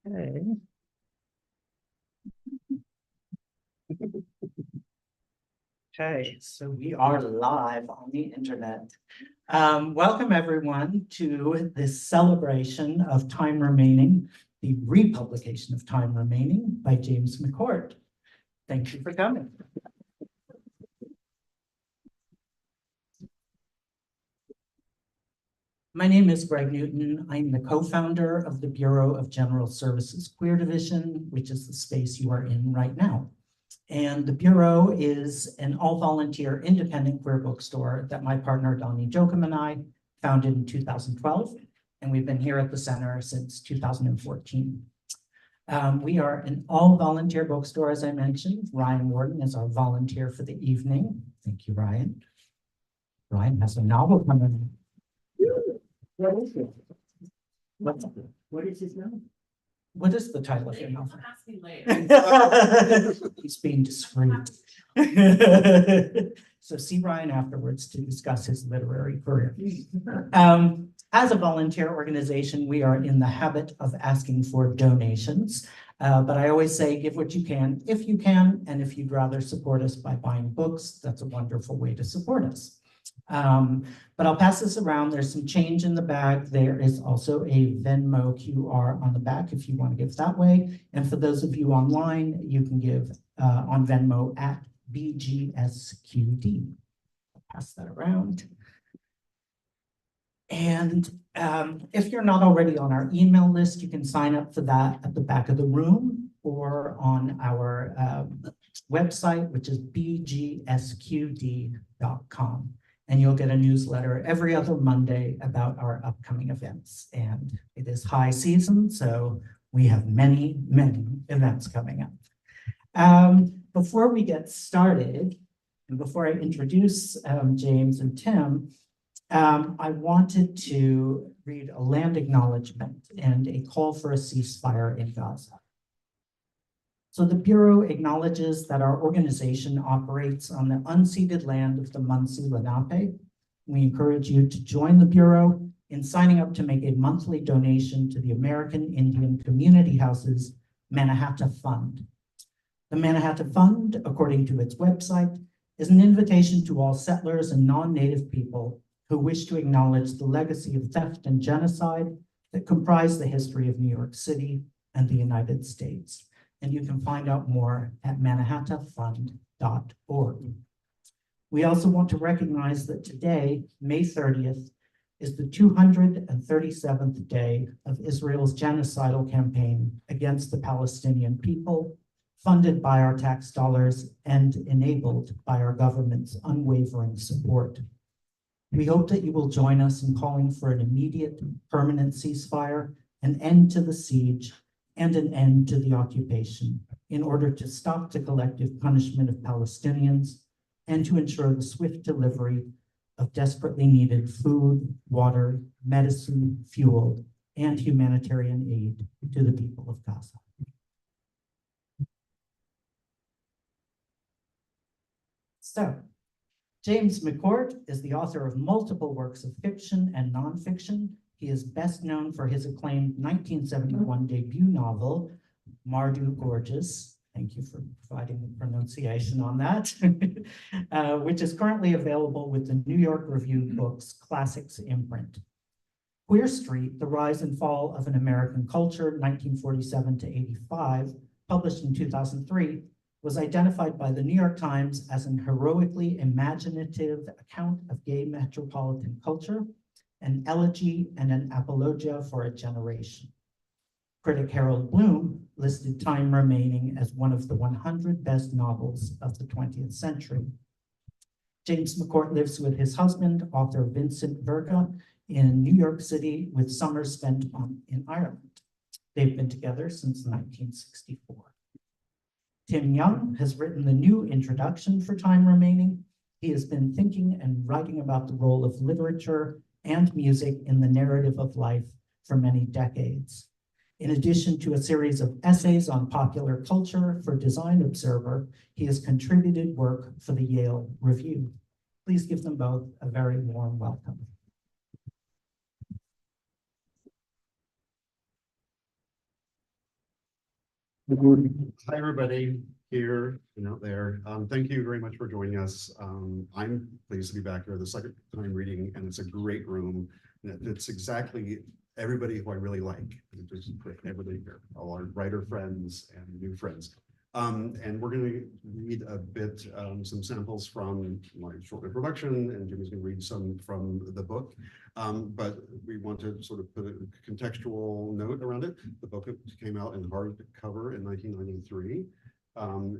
Okay. Okay, so we are live on the internet. Welcome everyone to this celebration of Time Remaining, the republication of Time Remaining by James McCourt. Thank you for coming. My name is Greg Newton. I'm the co-founder of the Bureau of General Services Queer Division, which is the space you are in right now. And the Bureau is an all-volunteer independent queer bookstore that my partner Donnie Jochum and I founded in 2012. And we've been here at the center since 2014. We are an all-volunteer bookstore, as I mentioned. Ryan Warden is our volunteer for the evening. Thank you, Ryan. Ryan has a novel coming. What is it? What is his novel? What is the title of your novel? Ask me later. He's being discreet. So see Ryan afterwards to discuss his literary career. As a volunteer organization, we are in the habit of asking for donations. But I always say, give what you can, if you can, and if you'd rather support us by buying books, that's a wonderful way to support us. But I'll pass this around. There's some change in the bag. There is also a Venmo QR on the back if you want to give that way. And for those of you online, you can give on Venmo at BGSQD. I'll pass that around. And if you're not already on our email list, you can sign up for that at the back of the room or on our website, which is bgsqd.com. And you'll get a newsletter every other Monday about our upcoming events. And it is high season, so we have many, many events coming up. Before we get started, and before I introduce James and Tim, I wanted to read a land acknowledgement and a call for a ceasefire in Gaza. So the Bureau acknowledges that our organization operates on the unceded land of the Munsee Lenape. We encourage you to join the Bureau in signing up to make a monthly donation to the American Indian Community Houses Mannahatta Fund. The Mannahatta Fund, according to its website, is an invitation to all settlers and non-native people who wish to acknowledge the legacy of theft and genocide that comprise the history of New York City and the United States. And you can find out more at mannahattafund.org. We also want to recognize that today, May 30th, is the 237th day of Israel's genocidal campaign against the Palestinian people, funded by our tax dollars and enabled by our government's unwavering support. We hope that you will join us in calling for an immediate, permanent ceasefire, an end to the siege, and an end to the occupation in order to stop the collective punishment of Palestinians and to ensure the swift delivery of desperately needed food, water, medicine, fuel, and humanitarian aid to the people of Gaza. So, James McCourt is the author of multiple works of fiction and nonfiction. He is best known for his acclaimed 1971 debut novel, Mardu Gorgeous. Thank you for providing the pronunciation on that, which is currently available with the New York Review Books Classics imprint. Queer Street, The Rise and Fall of an American Culture, 1947 to 85, published in 2003, was identified by the New York Times as an heroically imaginative account of gay metropolitan culture, an elegy and an apologia for a generation. Critic Harold Bloom listed Time Remaining as one of the 100 best novels of the 20th century. James McCourt lives with his husband, author Vincent Verga, in New York City with summers spent in Ireland. They've been together since 1964. Tim Young has written the new introduction for Time Remaining. He has been thinking and writing about the role of literature and music in the narrative of life for many decades. In addition to a series of essays on popular culture for Design Observer, he has contributed work for the Yale Review. Please give them both a very warm welcome. Hi, everybody here and out there. Thank you very much for joining us. I'm pleased to be back here the second time reading, and it's a great room. And it's exactly everybody who I really like. Just put everybody here, all our writer friends and new friends. And we're going to read a bit, some samples from my short introduction, and Jimmy's going to read some from the book. But we want to sort of put a contextual note around it. The book came out in hardcover in 1993.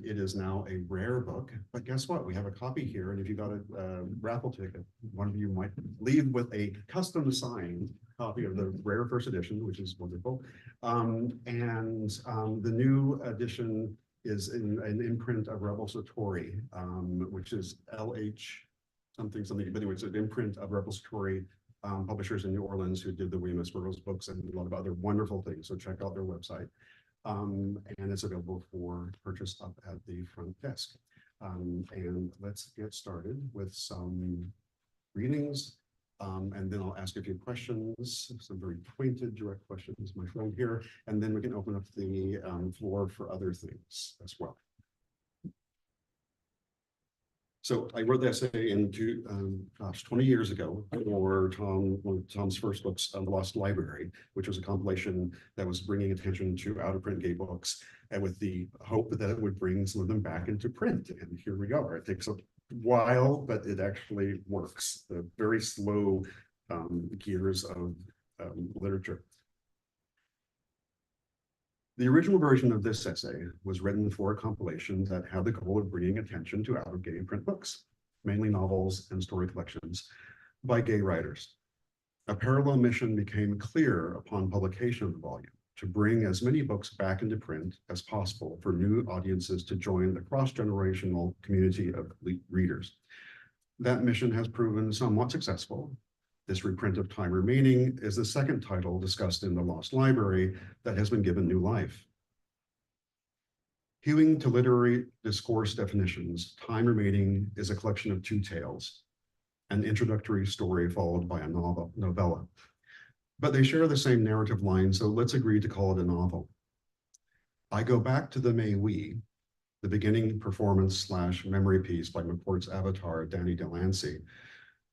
It is now a rare book, but guess what? We have a copy here, and if you got a raffle ticket, one of you might leave with a custom signed copy of the rare first edition, which is wonderful. The new edition is in an imprint of Rebel Satori, which is LH something, but anyway, it's an imprint of Rebel Satori publishers in New Orleans who did the Weemus Burroughs books and a lot of other wonderful things. So check out their website. And it's available for purchase up at the front desk. And let's get started with some readings. And then I'll ask a few questions, some very pointed, direct questions, my friend here, and then we can open up the floor for other things as well. So I wrote the essay in 20 years ago for one of Tom's first books, The Lost Library, which was a compilation that was bringing attention to out-of-print gay books, and with the hope that it would bring some of them back into print. And here we are. It takes a while, but it actually works. The very slow gears of literature. The original version of this essay was written for a compilation that had the goal of bringing attention to out-of-gay print books, mainly novels and story collections by gay writers. A parallel mission became clear upon publication of the volume, to bring as many books back into print as possible for new audiences to join the cross-generational community of readers. That mission has proven somewhat successful. This reprint of Time Remaining is the second title discussed in The Lost Library that has been given new life. Hewing to literary discourse definitions, Time Remaining is a collection of two tales, an introductory story followed by a novella. But they share the same narrative line, so let's agree to call it a novel. I Go Back to the May We, the beginning performance / memory piece by McCourt's avatar, Danny Delancey,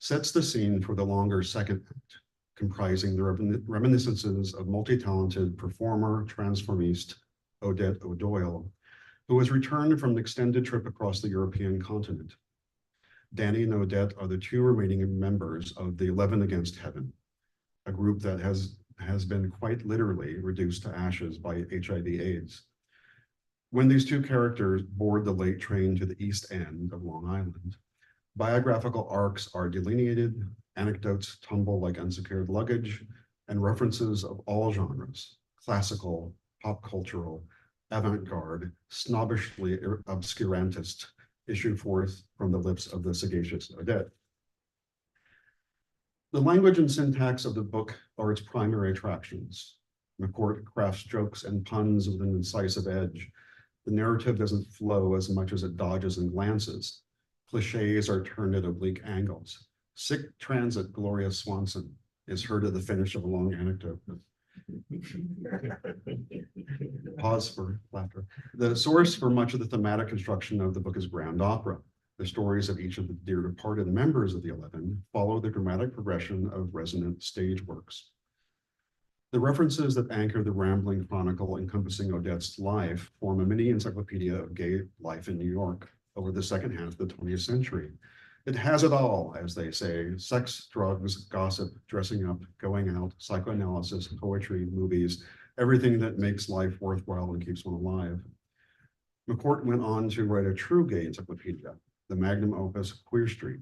sets the scene for the longer second act, comprising the reminiscences of multi-talented performer, transformist Odette O'Doyle, who has returned from an extended trip across the European continent. Danny and Odette are the two remaining members of the 11 Against Heaven, a group that has been quite literally reduced to ashes by HIV/AIDS. When these two characters board the late train to the East End of Long Island, biographical arcs are delineated, anecdotes tumble like unsecured luggage, and references of all genres, classical, pop cultural, avant-garde, snobbishly obscurantist, issue forth from the lips of the sagacious Odette. The language and syntax of the book are its primary attractions. McCourt crafts jokes and puns with an incisive edge. The narrative doesn't flow as much as it dodges and glances. Cliches are turned at oblique angles. Sick transit Gloria Swanson is heard at the finish of a long anecdote. Pause for laughter. The source for much of the thematic construction of the book is grand opera. The stories of each of the dear departed members of the 11 follow the dramatic progression of resonant stage works. The references that anchor the rambling chronicle encompassing Odette's life form a mini encyclopedia of gay life in New York over the second half of the 20th century. It has it all, as they say: sex, drugs, gossip, dressing up, going out, psychoanalysis, poetry, movies, everything that makes life worthwhile and keeps one alive. McCourt went on to write a true gay encyclopedia, the magnum opus Queer Street,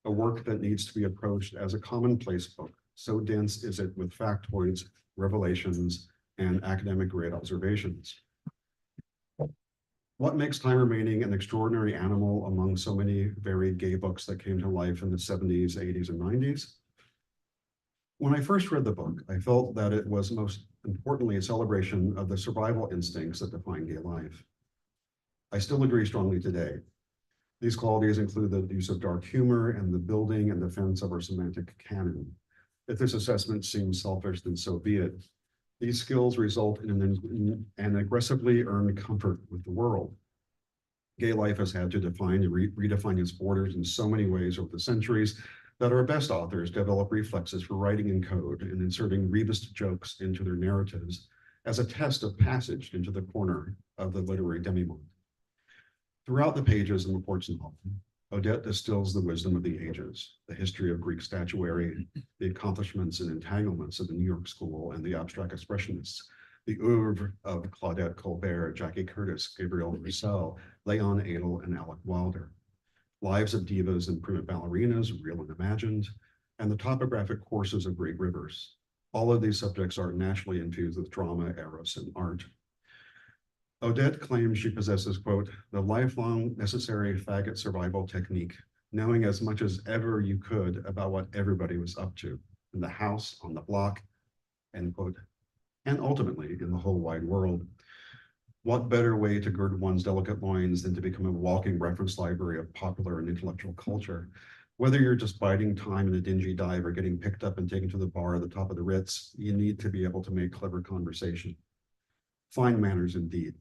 a work that needs to be approached as a commonplace book, so dense is it with factoids, revelations, and academic grade observations. What makes Time Remaining an extraordinary animal among so many varied gay books that came to life in the 70s, 80s, and 90s? When I first read the book, I felt that it was most importantly a celebration of the survival instincts that define gay life. I still agree strongly today. These qualities include the use of dark humor and the building and defense of our semantic canon. If this assessment seems selfish, then so be it. These skills result in an aggressively earned comfort with the world. Gay life has had to define and redefine its borders in so many ways over the centuries that our best authors develop reflexes for writing in code and inserting rebus jokes into their narratives as a test of passage into the corner of the literary demimonde. Throughout the pages of McCourt's novel, Odette distills the wisdom of the ages, the history of Greek statuary, the accomplishments and entanglements of the New York School and the abstract expressionists, the oeuvre of Claudette Colbert, Jackie Curtis, Gabrielle Roussel, Leon Edel, and Alec Wilder, lives of divas and prima ballerinas, real and imagined, and the topographic courses of great rivers. All of these subjects are naturally infused with drama, eros, and art. Odette claims she possesses, quote, the lifelong necessary faggot survival technique, knowing as much as ever you could about what everybody was up to in the house, on the block, end quote, and ultimately in the whole wide world. What better way to gird one's delicate loins than to become a walking reference library of popular and intellectual culture? Whether you're just biding time in a dingy dive or getting picked up and taken to the bar at the top of the Ritz, you need to be able to make clever conversation. Fine manners indeed.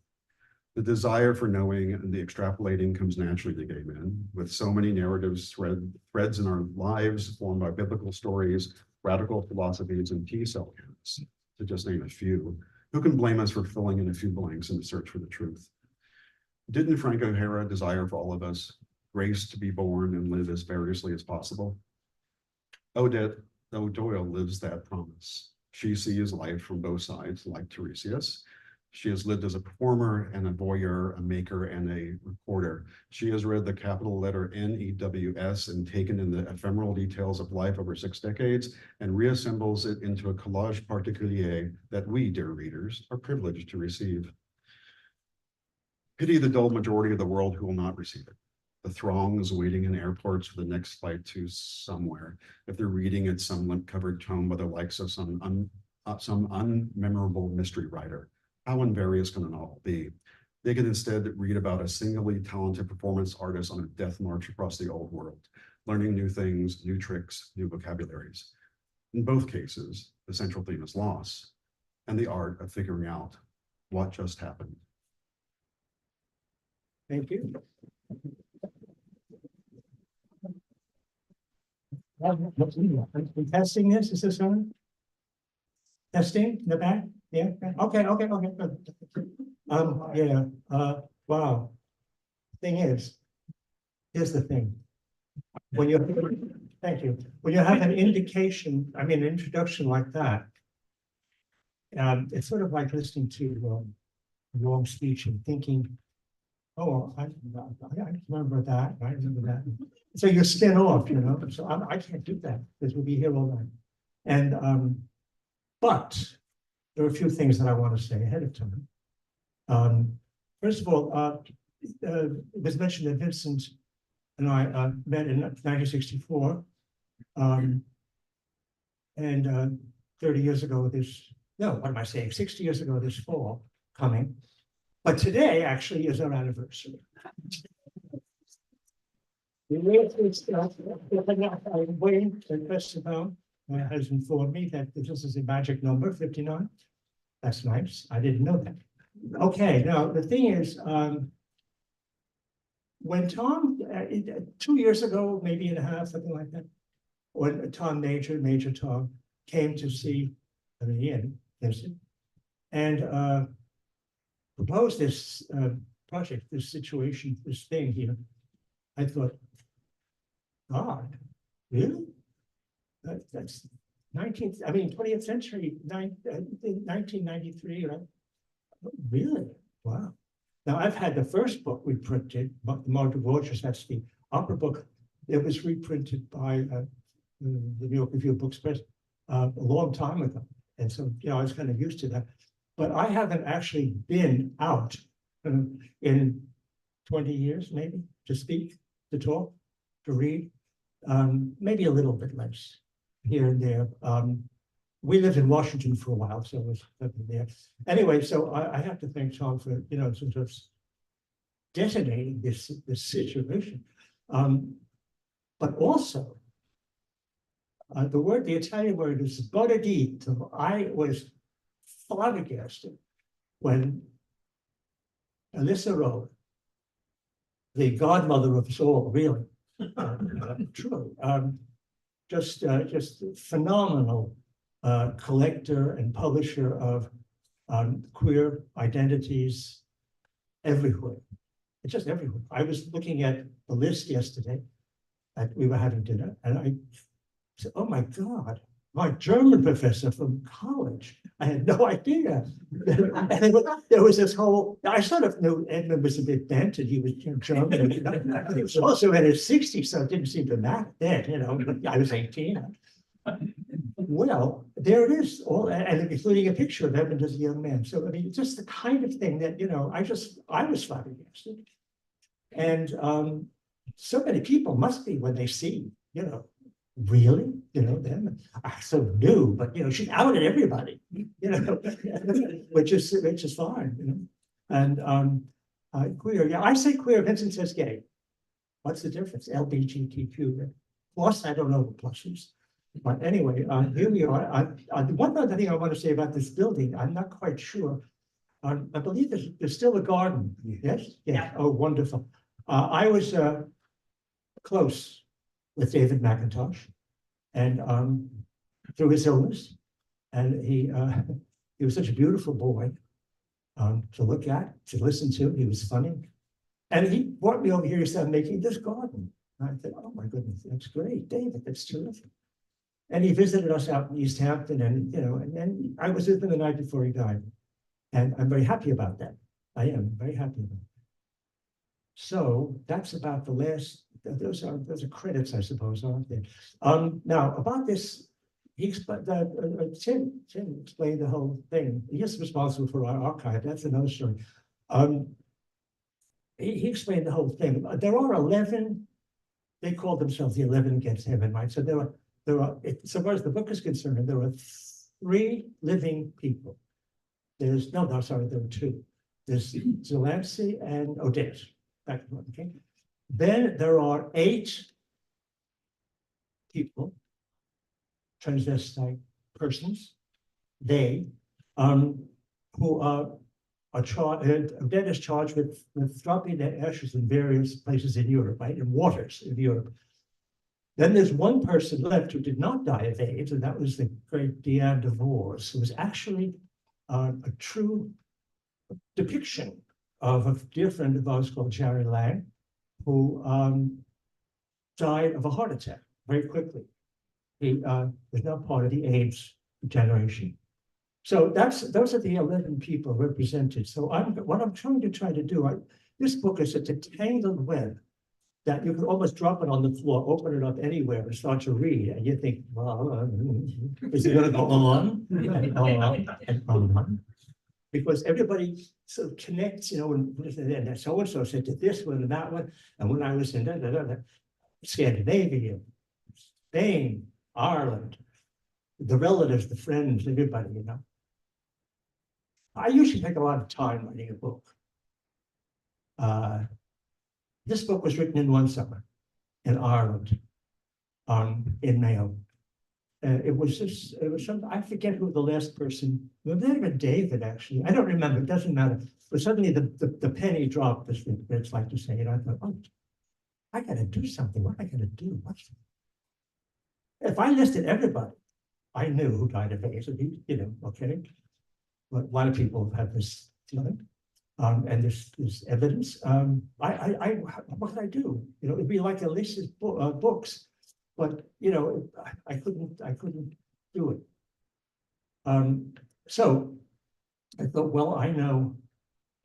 The desire for knowing and the extrapolating comes naturally to gay men, with so many narratives threads in our lives formed by biblical stories, radical philosophies, and T-cell counts, to just name a few. Who can blame us for filling in a few blanks in the search for the truth? Didn't Frank O'Hara desire for all of us grace to be born and live as variously as possible? Odette O'Doyle lives that promise. She sees life from both sides, like Tiresias. She has lived as a performer and a voyeur, a maker and a reporter. She has read the capital letter NEWS and taken in the ephemeral details of life over 6 decades and reassembles it into a collage particulier that we, dear readers, are privileged to receive. Pity the dull majority of the world who will not receive it. The throngs waiting in airports for the next flight to somewhere, if they're reading at some limp-covered tome by the likes of some unmemorable mystery writer. How unvarious can a novel be? They can instead read about a singularly talented performance artist on a death march across the old world, learning new things, new tricks, new vocabularies. In both cases, the central theme is loss and the art of figuring out what just happened. Thank you. I'm testing this. Is this on? Testing in the back? Yeah. Okay. Good. Yeah. Wow. Thing is, here's the thing. When you thank you. When you have an indication, I mean, an introduction like that, it's sort of like listening to a long speech and thinking, oh, I remember that. I remember that. So you spin off, you know. So I can't do that because we'll be here all night. And but there are a few things that I want to say ahead of time. First of all, it was mentioned that Vincent and I met in 1964, and 30 years ago what am I saying? 60 years ago this fall coming. But today actually is our anniversary. Wayne and Christopher has informed me that this is a magic number, 59. That's nice. I didn't know that. Okay, now the thing is, when Tom, 2 years ago, maybe and a half, something like that, when Tom Major Tom, came to see Ian Vincent and proposed this project, this situation, this thing here, I thought, God, really? That's 20th century, 1993, right? Really? Wow. Now, I've had the first book reprinted, Margaret Rogers, that's the opera book. It was reprinted by the New York Review of Books Press a long time ago. And so, you know, I was kind of used to that. But I haven't actually been out in 20 years, maybe, to speak, to talk, to read, maybe a little bit less here and there. We lived in Washington for a while, so it was there. Anyway, so I have to thank Tom for, you know, sort of detonating this situation. But also, the Italian word is bodedito. I was flabbergasted when Alyssa wrote, the godmother of us all, really, true, just phenomenal collector and publisher of queer identities everywhere. It's just everywhere. I was looking at the list yesterday, and we were having dinner, and I said, "Oh my God, my German professor from college." I had no idea. And there was this whole, I sort of knew Edmund was a bit bent and he was German. He was also in his 60s, so it didn't seem to matter then, I was 18. Well, there it is, all, and including a picture of Edmund as a young man. So, I mean, just the kind of thing that, I was flabbergasted. And so many people must be when they see, really, them. I so new, but she outed everybody, which is fine, And queer, yeah, I say queer, Vincent says gay. What's the difference? LGBTQ. Plus, I don't know what plus is. But anyway, here we are. One other thing I want to say about this building, I'm not quite sure. I believe there's still a garden. Yes? Yeah. Oh, wonderful. I was close with David McIntosh, and through his illness, and he was such a beautiful boy to look at, to listen to. He was funny, and he brought me over here. He started making this garden. And I thought, oh my goodness, that's great, David. That's terrific. And he visited us out in East Hampton, and and then I was with him the night before he died, and I'm very happy about that. I am very happy about it. So that's about the last. Those are credits, I suppose, aren't there? Now about this, Tim explained the whole thing. He is responsible for our archive. That's another story. He explained the whole thing. There are 11. They called themselves the 11 Against Heaven, right? So there are. So far as the book is concerned, there are 3 living people. There are 2. There's Delancey and Odette. Okay. Then there are 8 people, transvestite persons, who are charged. Odette is charged with dropping their ashes in various places in Europe, right, in waters in Europe. Then there's one person left who did not die of AIDS, and that was the great Diane de Vos, who was actually a true depiction of a dear friend of ours called Jerry Lang, who died of a heart attack very quickly. He was now part of the AIDS generation. So those are the 11 people represented. So what I'm trying to do, this book is a tangled web that you can almost drop it on the floor, open it up anywhere and start to read. And you think, well, is it going to go on and on and on? Because everybody sort of connects, and so-and-so said to this one and that one. And when I was in Scandinavia, Spain, Ireland, the relatives, the friends, everybody, I usually take a lot of time writing a book. This book was written in one summer in Ireland, in Mayo. It was something, I forget who the last person, it might have been David, actually. I don't remember, it doesn't matter. But suddenly the penny dropped, as it's like to say, and I thought, oh, I got to do something. What am I going to do? If I listed everybody I knew who died of AIDS, okay. But a lot of people have this feeling. And there's evidence. What could I do? It'd be like Alicia's books, but I couldn't do it. So I thought, well, I know.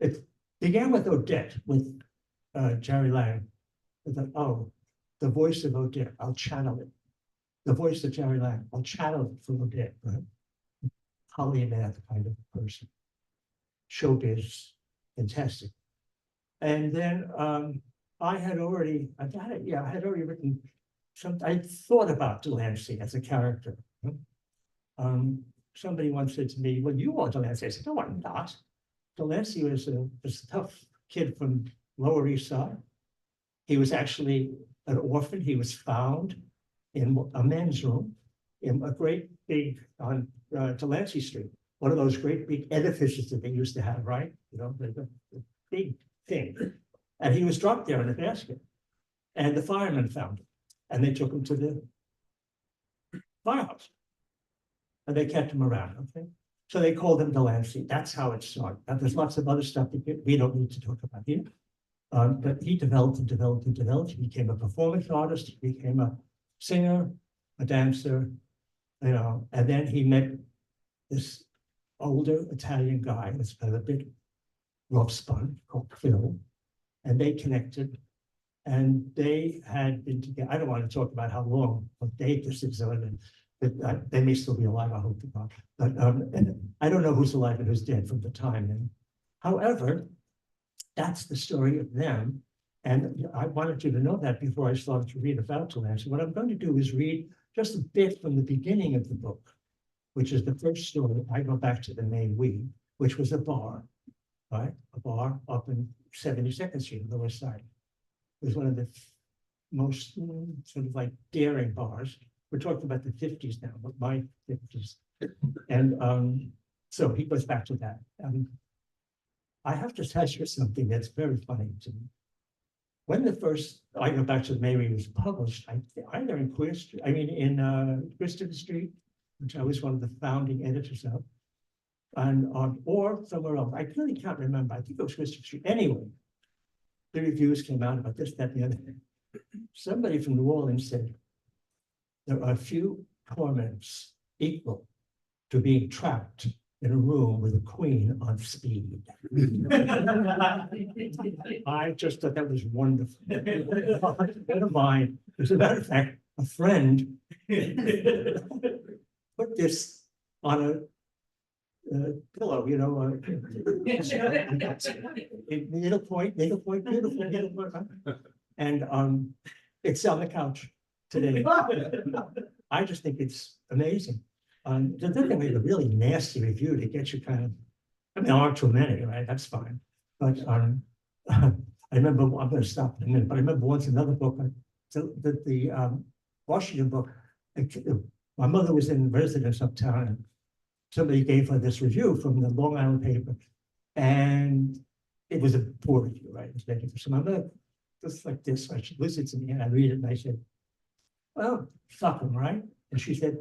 It began with Odette, with Jerry Lang. I thought, oh, the voice of Odette, I'll channel it. The voice of Jerry Lang, I'll channel it from Odette, right? Polymath kind of person. Showbiz. Fantastic. And then I had already written I thought about Delancey as a character. Somebody once said to me, well, you are Delancey. I said, no, I'm not. Delancey was a tough kid from Lower East Side. He was actually an orphan. He was found in a men's room in a great big on Delancey Street, one of those great big edifices that they used to have, right? You know, the big thing. And he was dropped there in a basket. And the firemen found him. And they took him to the firehouse. And they kept him around, okay? So they called him Delancey. That's how it started. Now, there's lots of other stuff that we don't need to talk about here. But he developed and developed and developed. He became a performance artist. He became a singer, a dancer, you know, and then he met this older Italian guy that's got a bit rough spun called Phil, and they connected, and they had been together. I don't want to talk about how long, what date this is on, but they may still be alive, I hope to God. But and I don't know who's alive and who's dead from the time then. However, that's the story of them. And I wanted you to know that before I started to read about Delancey. What I'm going to do is read just a bit from the beginning of the book, which is the first story. I go back to the main we, which was a bar, right? A bar up in 72nd Street on the west side. It was one of the most sort of like daring bars. We're talking about the 50s now, but my 50s. And so he goes back to that. I have to tell you something that's very funny to me. When the first, I go back to the Mary was published, either in Queer Street, in Christopher Street, which I was one of the founding editors of, and or somewhere else. I really can't remember. I think it was Christopher Street. Anyway, the reviews came out about this, that, and the other thing. Somebody from New Orleans said, there are few torments equal to being trapped in a room with a queen on speed. I just thought that was wonderful. What of mine, as a matter of fact, a friend put this on a pillow, you know, needle point, beautiful needle point. And it's on the couch today. I just think it's amazing. They're going to be a really nasty review to get you kind of, I mean, there aren't too many, right? That's fine. But I remember, I'm going to stop in a minute, but I remember once another book, the Washington book, my mother was in residence uptown, and somebody gave her this review from the Long Island paper, and it was a poor review, right? It was negative. So my mother, just like this, right? She listened to me, and I read it, and I said, well, fuck them, right? And she said,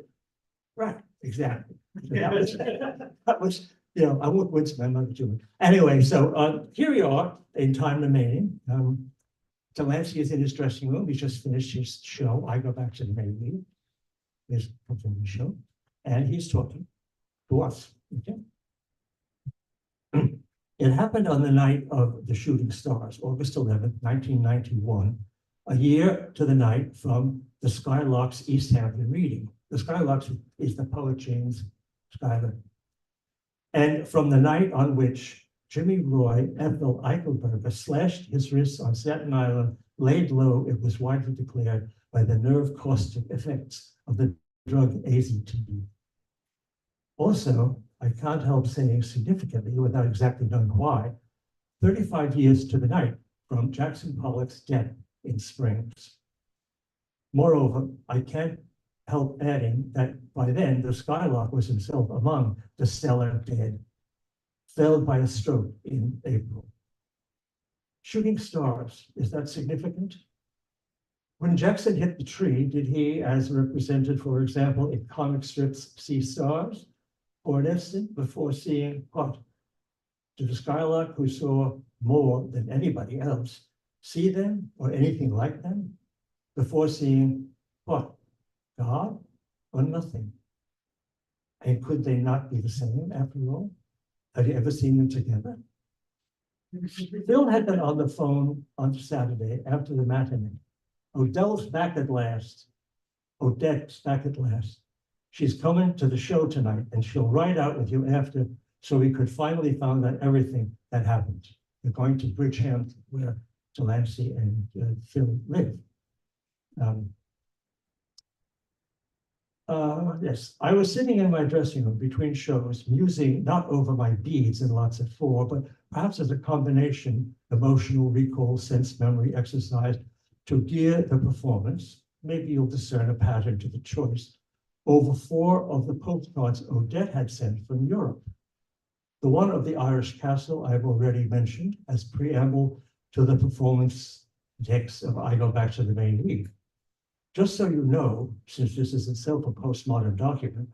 right, exactly. So that was, you know, I won't wince my mother to it. Anyway, so here we are in time remaining. Delancey is in his dressing room. He's just finished his show. I go back to the main lead, his performance show, and he's talking to us. Okay. It happened on the night of the Shooting Stars, August 11th, 1991, a year to the night from the Skylarks East Hampton reading. The Skylarks is the poet James Schuyler. And from the night on which Jimmy Roy Ethel Eichelberger slashed his wrists on Staten Island, laid low, it was widely declared, by the nerve-caustic effects of the drug AZT. Also, I can't help saying significantly, without exactly knowing why, 35 years to the night from Jackson Pollock's death in Springs. Moreover, I can't help adding that by then the Skylark was himself among the stellar dead, felled by a stroke in April. Shooting stars, is that significant? When Jackson hit the tree, did he, as represented, for example, in comic strips, see stars? For an instant before seeing what? Did the Skylark, who saw more than anybody else, see them or anything like them? Before seeing what? God or nothing? And could they not be the same after all? Have you ever seen them together? Phil had been on the phone on Saturday after the matinee. Odette's back at last. Odette's back at last. She's coming to the show tonight, and she'll ride out with you after, so we could finally find out everything that happened. We're going to Bridgehampton, where Delancey and Phil live. Yes, I was sitting in my dressing room between shows, musing not over my beads and lots of four, but perhaps as a combination, emotional recall, sense memory exercise to gear the performance. Maybe you'll discern a pattern to the choice over 4 of the postcards Odette had sent from Europe. The one of the Irish castle I've already mentioned as preamble to the performance text of I Go Back to the Main Week. Just so you know, since this is itself a postmodern document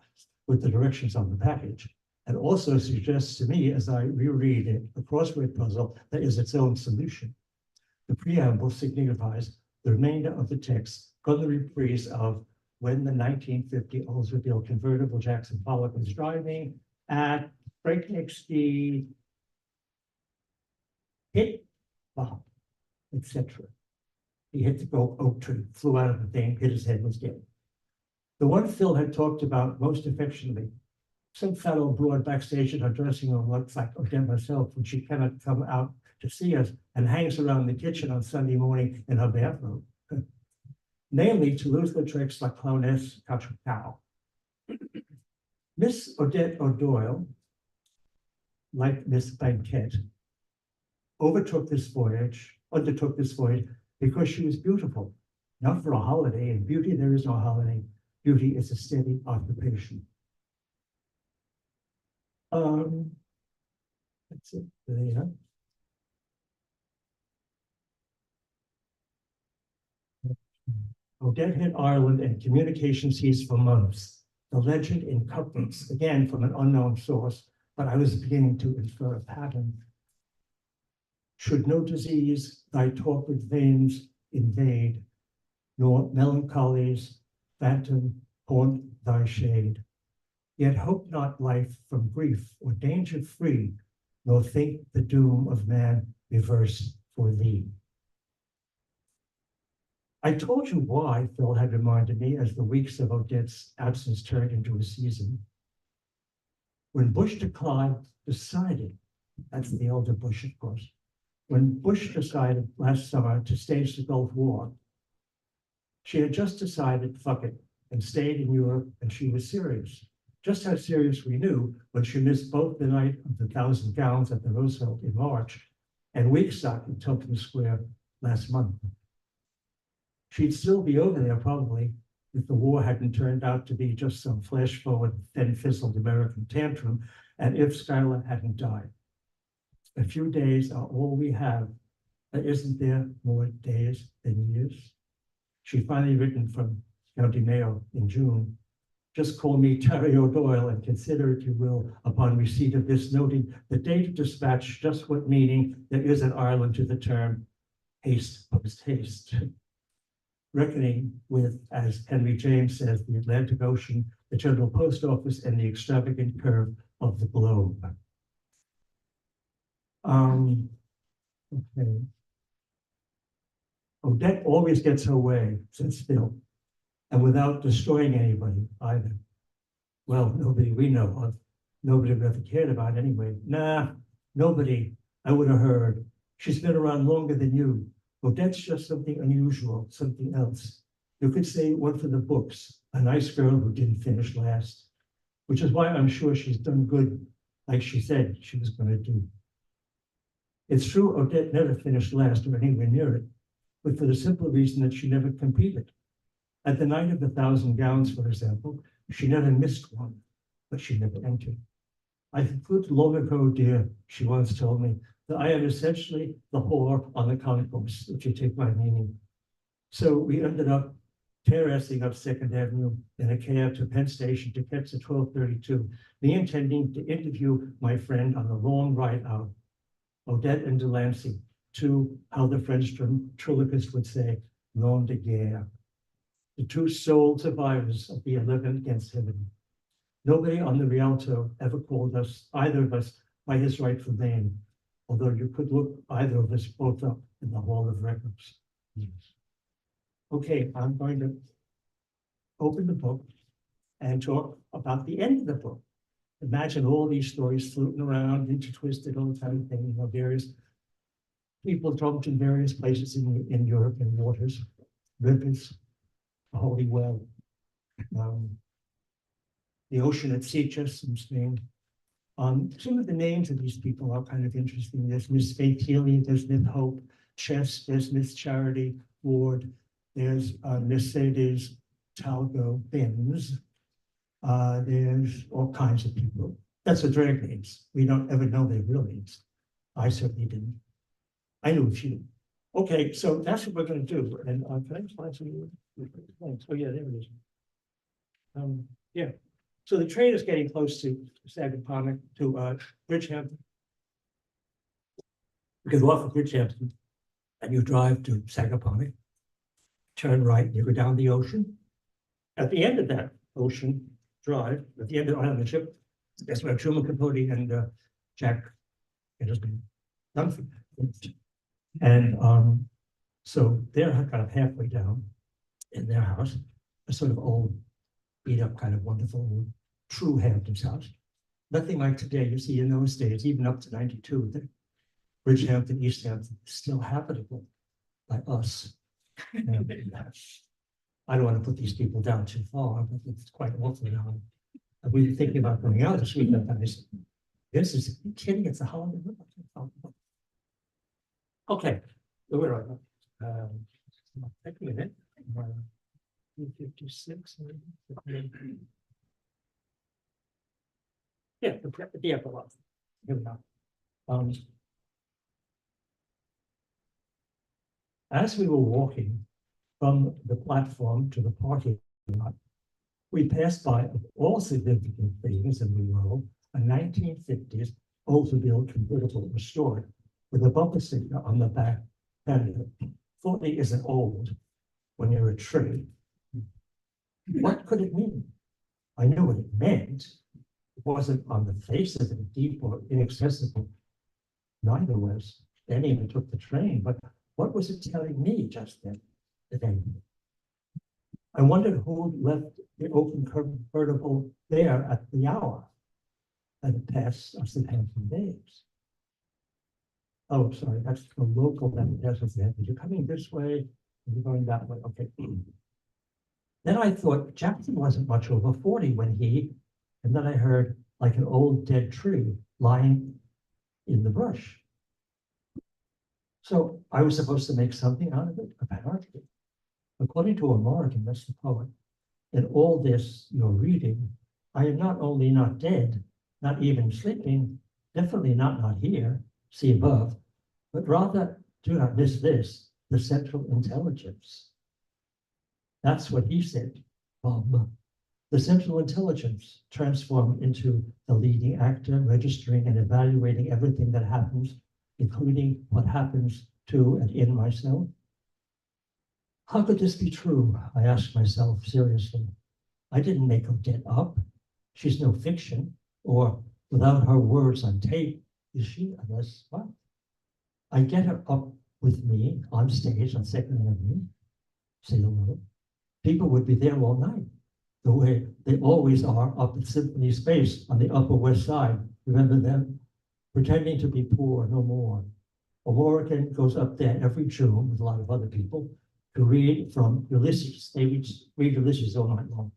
with the directions on the package, and also suggests to me as I reread it, a crossword puzzle that is its own solution. The preamble signifies the remainder of the text from the reprise of when the 1950 Oldsmobile convertible Jackson Pollock was driving at breakneck speed, hit bump, etc. He hit the oak tree, flew out of the thing, hit his head, was dead. The one Phil had talked about most affectionately, some fellow broad backstage at her dressing room looks like Odette herself when she cannot come out to see us and hangs around the kitchen on Sunday morning in her bathrobe. Namely, Toulouse-Lautrec's La Clowness Cow. Miss Odette O'Doyle, like Miss Banquette, undertook this voyage because she was beautiful, not for a holiday. In beauty, there is no holiday. Beauty is a steady occupation. That's it there. Odette hit Ireland and communication ceased for months. The legend in couplets, again from an unknown source, but I was beginning to infer a pattern. Should no disease thy torpid veins invade, nor melancholy's phantom haunt thy shade, yet hope not life from grief or danger free, nor think the doom of man reverse for thee. I told you why Phil had reminded me as the weeks of Odette's absence turned into a season. When Bush decided, that's the elder Bush, of course, when Bush decided last summer to stage the Gulf War, she had just decided, fuck it, and stayed in Europe, and she was serious. Just how serious we knew when she missed both the night of the 1,000 Gowns at the Roosevelt in March and Weekstock in Tompkins Square last month. She'd still be over there probably if the war hadn't turned out to be just some flash forward, then fizzled American tantrum, and if Skylar hadn't died. A few days are all we have, but isn't there more days than years? She finally written from County Mayo in June. Just call me Terry O'Doyle and consider, if you will, upon receipt of this, noting the date of dispatch, just what meaning there is in Ireland to the term haste post haste. Reckoning with, as Henry James says, the Atlantic Ocean, the General Post Office, and the extravagant curve of the globe. Okay. Odette always gets her way, says Phil, and without destroying anybody either. Well, nobody we know of, nobody we ever cared about anyway. Nah, nobody I would have heard. She's been around longer than you. Odette's just something unusual, something else. You could say one for the books, a nice girl who didn't finish last, which is why I'm sure she's done good, like she said she was going to do. It's true Odette never finished last or anywhere near it, but for the simple reason that she never competed. At the night of the 1,000 Gowns, for example, she never missed one, but she never entered. I conclude long ago, dear, she once told me, that I am essentially the whore on the concourse, if you take my meaning. So we ended up terracing up 2nd Avenue in a cab to Penn Station to catch the 12:32, me intending to interview my friend on the long ride out, Odette and Delancey, to how the French ventriloquist would say, nom de guerre, the two sole survivors of the 11 against heaven. Nobody on the Rialto ever called us, either of us, by his rightful name, although you could look either of us both up in the Hall of Records. Yes. Okay, I'm going to open the book and talk about the end of the book. Imagine all these stories floating around, intertwisted, all the kind of thing, various people dumped in various places in Europe and waters, rivers, the Holy Well, the ocean at Sitges in Spain. Some of the names of these people are kind of interesting. There's Miss Faith Healy, there's Miss Hope Chess, there's Miss Charity Ward, there's Mercedes Talgo Benz, There's all kinds of people. That's what drag names. We don't ever know their real names. I certainly didn't. I knew a few. Okay, so that's what we're gonna do. And can I just find some? Oh, yeah, there it is. Yeah, so the train is getting close to Sagaponic, to Bridgehampton. You can walk from Bridgehampton and you drive to Sagaponic, turn right, and you go down the ocean. At the end of that ocean drive, at the end of the island ship, that's where Truman Capote and Jack, it has been done for. And so they're kind of halfway down in their house, a sort of old, beat up, kind of wonderful, true Hamptons house. Nothing like today. You see in those days, even up to 92, that Bridgehampton, East Hampton, is still habitable by us. And, I don't want to put these people down too far, but it's quite awful now. We were thinking about going out this weekend, and I said, this is kidding, it's a holiday. Okay, so where are we? Take a minute. 56. Yeah, the epilogue. Here we are. As we were walking from the platform to the parking lot, we passed by, of all significant things in the world, a 1950s Oldsmobile convertible restored with a bumper sticker on the back fender. 40 isn't old when you're a tree. What could it mean? I knew what it meant. It wasn't on the face of it deep or inaccessible. Neither was. They even took the train, but what was it telling me just then? I wondered who left the open convertible there at the hour that it passed us in Hampton Bays. Oh, sorry, that's the local that passes there. You're coming this way, you're going that way. Okay. Then I thought Jackson wasn't much over 40 when he, and then I heard like an old dead tree lying in the brush. So I was supposed to make something out of it, apparently. According to a Morgan, that's the poet, in all this you're reading, I am not only not dead, not even sleeping, definitely not here, see above, but rather do not miss this, the central intelligence. That's what he said, Bob. The central intelligence transformed into the leading actor, registering and evaluating everything that happens, including what happens to and in myself. How could this be true? I asked myself seriously. I didn't make Odette up. She's no fiction, or without her words on tape, is she? Unless what? I get her up with me on stage on Second Avenue, say hello. People would be there all night, the way they always are up at Symphony Space on the Upper West Side. Remember them? Pretending to be poor, no more. A Morgan goes up there every June with a lot of other people to read from Ulysses. They read Ulysses all night long.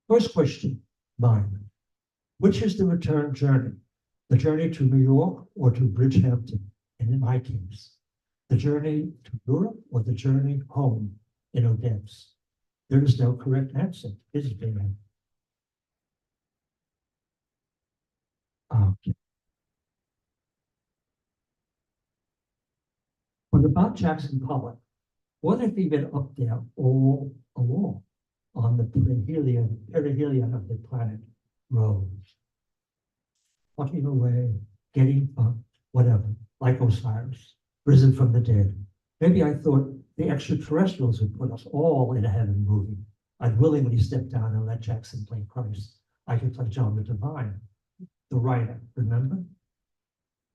First question, mine. Which is the return journey? The journey to New York or to Bridgehampton? And in my case, the journey to Europe or the journey home in Odette's? There is no correct answer, is there? Okay. What about Jackson Pollock? What if he'd been up there all along on the perihelion of the planet Rose? Walking away, getting up, whatever, like Osiris, risen from the dead. Maybe I thought the extraterrestrials would put us all in a heaven movie. I'd willingly step down and let Jackson play Christ. I could play John the Divine, the writer, remember?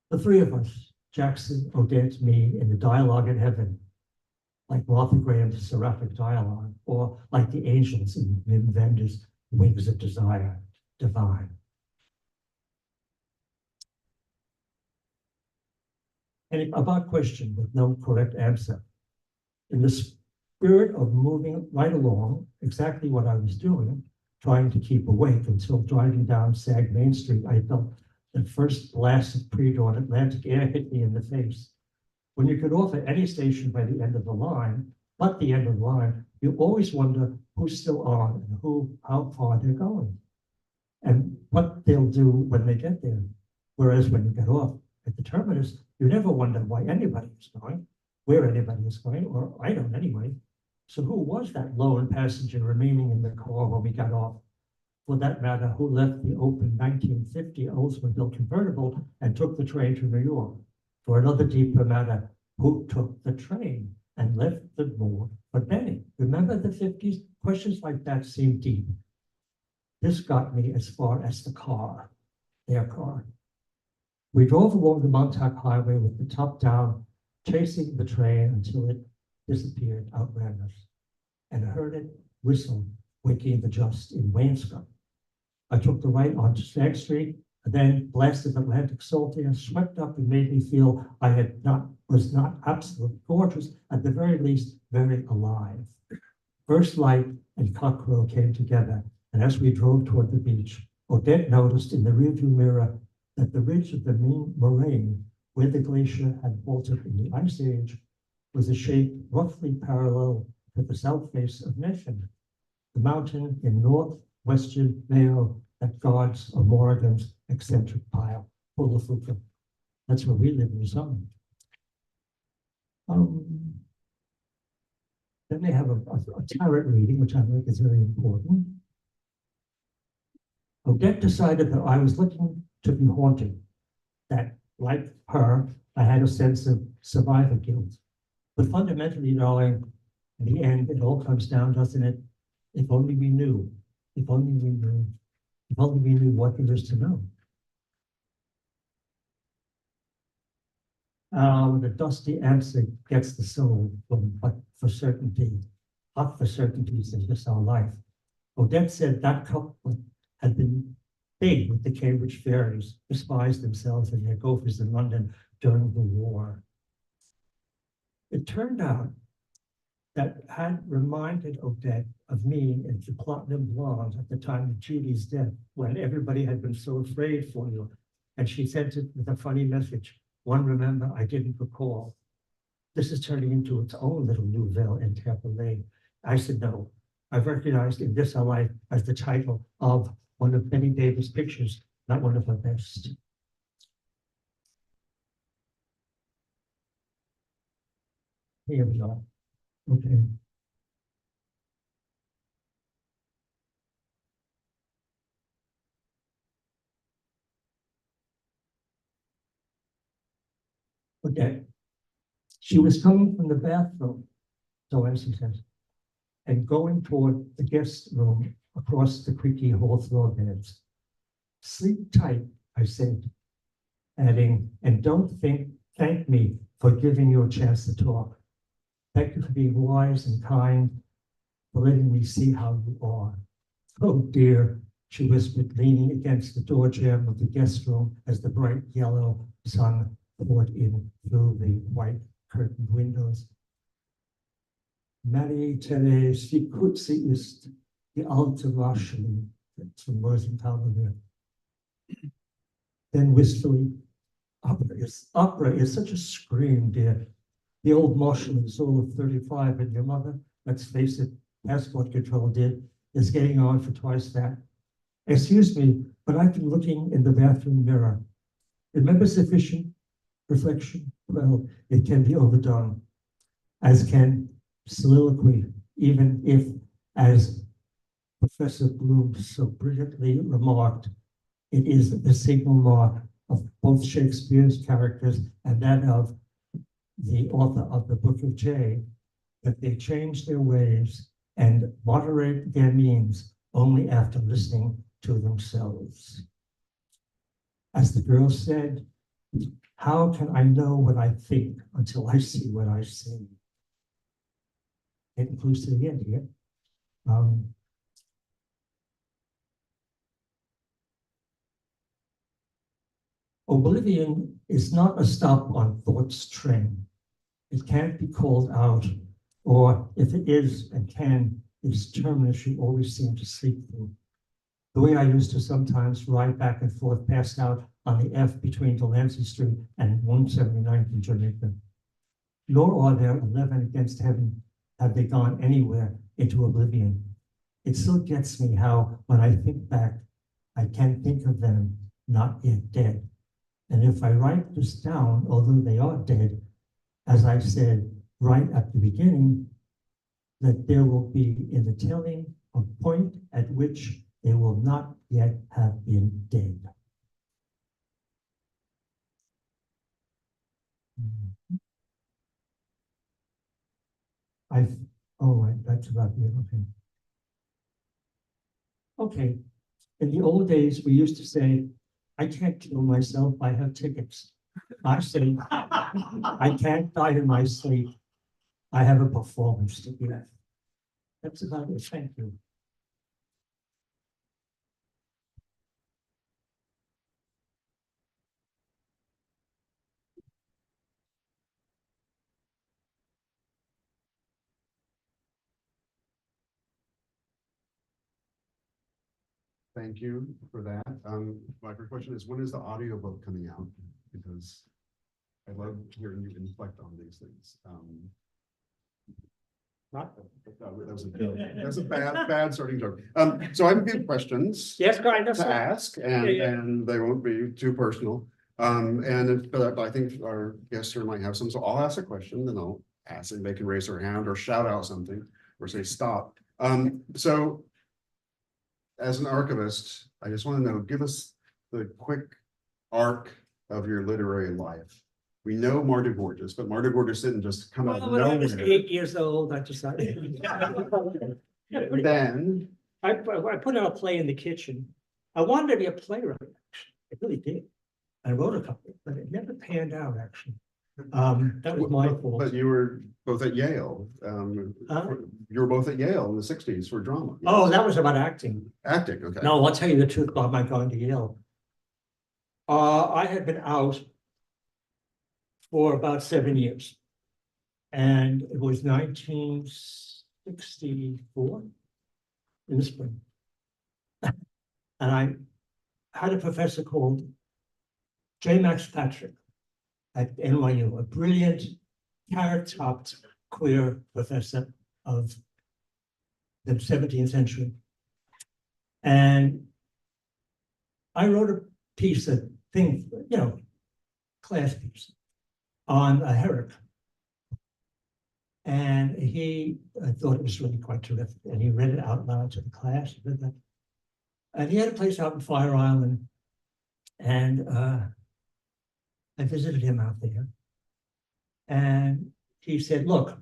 The three of us, Jackson, Odette, me, in the dialogue in heaven, like Martha Graham's seraphic dialogue, or like the angels in Wim Wenders' Wings of Desire, divine. And about question with no correct answer. In the spirit of moving right along, exactly what I was doing, trying to keep awake until driving down Sag Main Street, I felt the first blast of pre-dawn Atlantic air hit me in the face. When you could off at any station by the end of the line, but the end of the line, you always wonder who's still on and how far they're going and what they'll do when they get there. Whereas when you get off at the terminus, you never wonder why anybody is going, where anybody is going, or I don't anyway. So who was that lone passenger remaining in the car when we got off? For that matter, who left the open 1950 Oldsmobile convertible and took the train to New York? For another deeper matter, who took the train and left the board for Benny? Remember the 50s? Questions like that seem deep. This got me as far as the car, their car. We drove along the Montauk Highway with the top down, chasing the train until it disappeared, outran us, and heard it whistle, waking the just in Wainscott. I took the right onto Stagg Street, and then blasted Atlantic Salty and swept up and made me feel I was not absolutely gorgeous, at the very least, very alive. First Light and Cockrell came together, and as we drove toward the beach, Odette noticed in the rearview mirror that the ridge of the main moraine, where the glacier had altered in the Ice Age, was a shape roughly parallel to the south face of Michigan, the mountain in northwestern Mayo that guards a Morgan's eccentric pile, full of fruit. That's where we live in the summer. Then they have a tarot reading, which I think is very important. Odette decided that I was looking to be haunted, that, like her, I had a sense of survivor guilt. But fundamentally, darling, in the end, it all comes down, doesn't it? If only we knew, if only we knew, if only we knew what there is to know. The dusty answer gets the soul, but for certainty, not for certainties in just our life. Odette said that couple had been big with the Cambridge Fairies, despised themselves and their gophers in London during the war. It turned out that had reminded Odette of me in the Platinum Blonde at the time of Judy's death, when everybody had been so afraid for you. And she sent it with a funny message. One, remember, I didn't recall. This is turning into its own little nouvelle in Tampa Lane. I said, no, I've recognized In This Our Life as the title of one of Betty Davis' pictures, not one of her best. Here we are. Okay. Okay. She was coming from the bathroom, so as he says, and going toward the guest room across the creaky hall floor beds. Sleep tight, I said, adding, and don't thank me for giving you a chance to talk. Thank you for being wise and kind, for letting me see how you are. Oh dear, she whispered, leaning against the door jamb of the guest room as the bright yellow sun poured in through the white curtained windows. Marie Therese, wie gut sie ist, die alte Waschli, from Rosenthal. Then wistfully, opera is such a scream, dear. The old Marshal is all of 35, and your mother, let's face it, passport control is getting on for twice that. Excuse me, but I've been looking in the bathroom mirror. Remember sufficient reflection? Well, it can be overdone, as can soliloquy, even if, as Professor Bloom so brilliantly remarked, it is the signal mark of both Shakespeare's characters and that of the author of the Book of Jay, that they change their ways and moderate their means only after listening to themselves. As the girl said, how can I know what I think until I see what I see? Getting close to the end here. Oblivion is not a stop on thought's train. It can't be called out, or if it is and can, its terminus you always seem to sleep through. The way I used to sometimes ride back and forth, passed out on the F between Delancey Street and 179th in Jamaica. Nor are there 11 against heaven. Have they gone anywhere into oblivion. It still gets me how, when I think back, I can't think of them not yet dead. And if I write this down, although they are dead, as I said right at the beginning, that there will be in the telling a point at which they will not yet have been dead. That's about the other thing. Okay, in the old days, we used to say, I can't kill myself, I have tickets. I say, I can't die in my sleep, I have a performance to give. That's about it, thank you. Thank you for that. My first question is, when is the audiobook coming out? Because I love hearing you reflect on these things. Not that was a bad starting joke. So I have a few questions Yes, kind of. to ask, and they won't be too personal. But I think our guests here might have some, so I'll ask a question, then I'll ask, and they can raise their hand or shout out something or say stop. So as an archivist, I just want to know, give us the quick arc of your literary life. We know Marty Gorgeous, but Marty Gorgeous didn't just come out of When I was nowhere. 8 years old, I decided. Then, I put out a play in the kitchen. I wanted to be a playwright, actually. I really did. I wrote a couple, but it never panned out, actually. That was my fault. but you were both at Yale. You were both at Yale in the 60s for drama. Oh, that was about acting. Acting, okay. No, I'll tell you the truth about my going to Yale. I had been out for about 7 years. And it was 1964 in the spring. And I had a professor called J. Max Patrick at NYU, a brilliant, carrot-topped queer professor of the 17th century. And I wrote a piece, a thing, class piece on a Herrick. And he thought it was really quite terrific. And he read it out loud to the class. And he had a place out in Fire Island. And I visited him out there. And he said, look,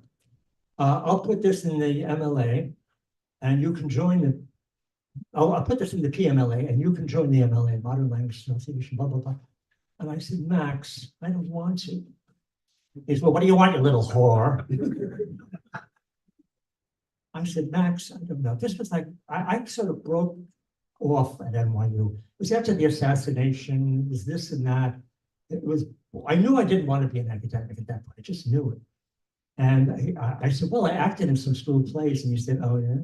I'll put this in the MLA and you can join the, I'll put this in the PMLA and you can join the MLA, Modern Language Association, blah, blah, blah. And I said, Max, I don't want to. He said, well, what do you want, you little whore? I said, Max, I don't know. This was like, I sort of broke off at NYU. It was after the assassination, it was this and that. It was, I knew I didn't want to be an academic at that point. I just knew it. And I said, well, I acted in some school plays. And he said, oh, yeah.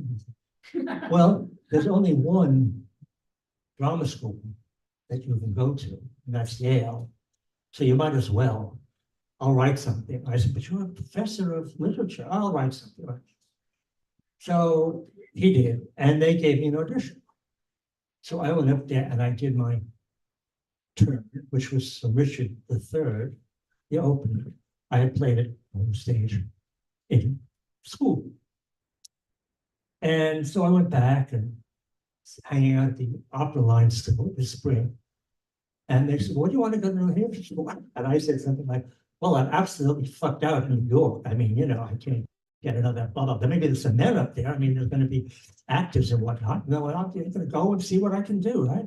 Said, well, there's only one drama school that you can go to, and that's Yale. So you might as well. I'll write something. I said, but you're a professor of literature. I'll write something. So he did, and they gave me an audition. So I went up there and I did my turn, which was Richard III, the opener. I had played it on stage in school. And so I went back and hanging out at the opera line still this spring. And they said, well, do you want to go to New Hampshire? And I said something like, well, I'm absolutely fucked out in New York. I mean, I can't get another blah, blah. There maybe there's some men up there. I mean, there's going to be actors and whatnot. No, I'm going to go and see what I can do, right?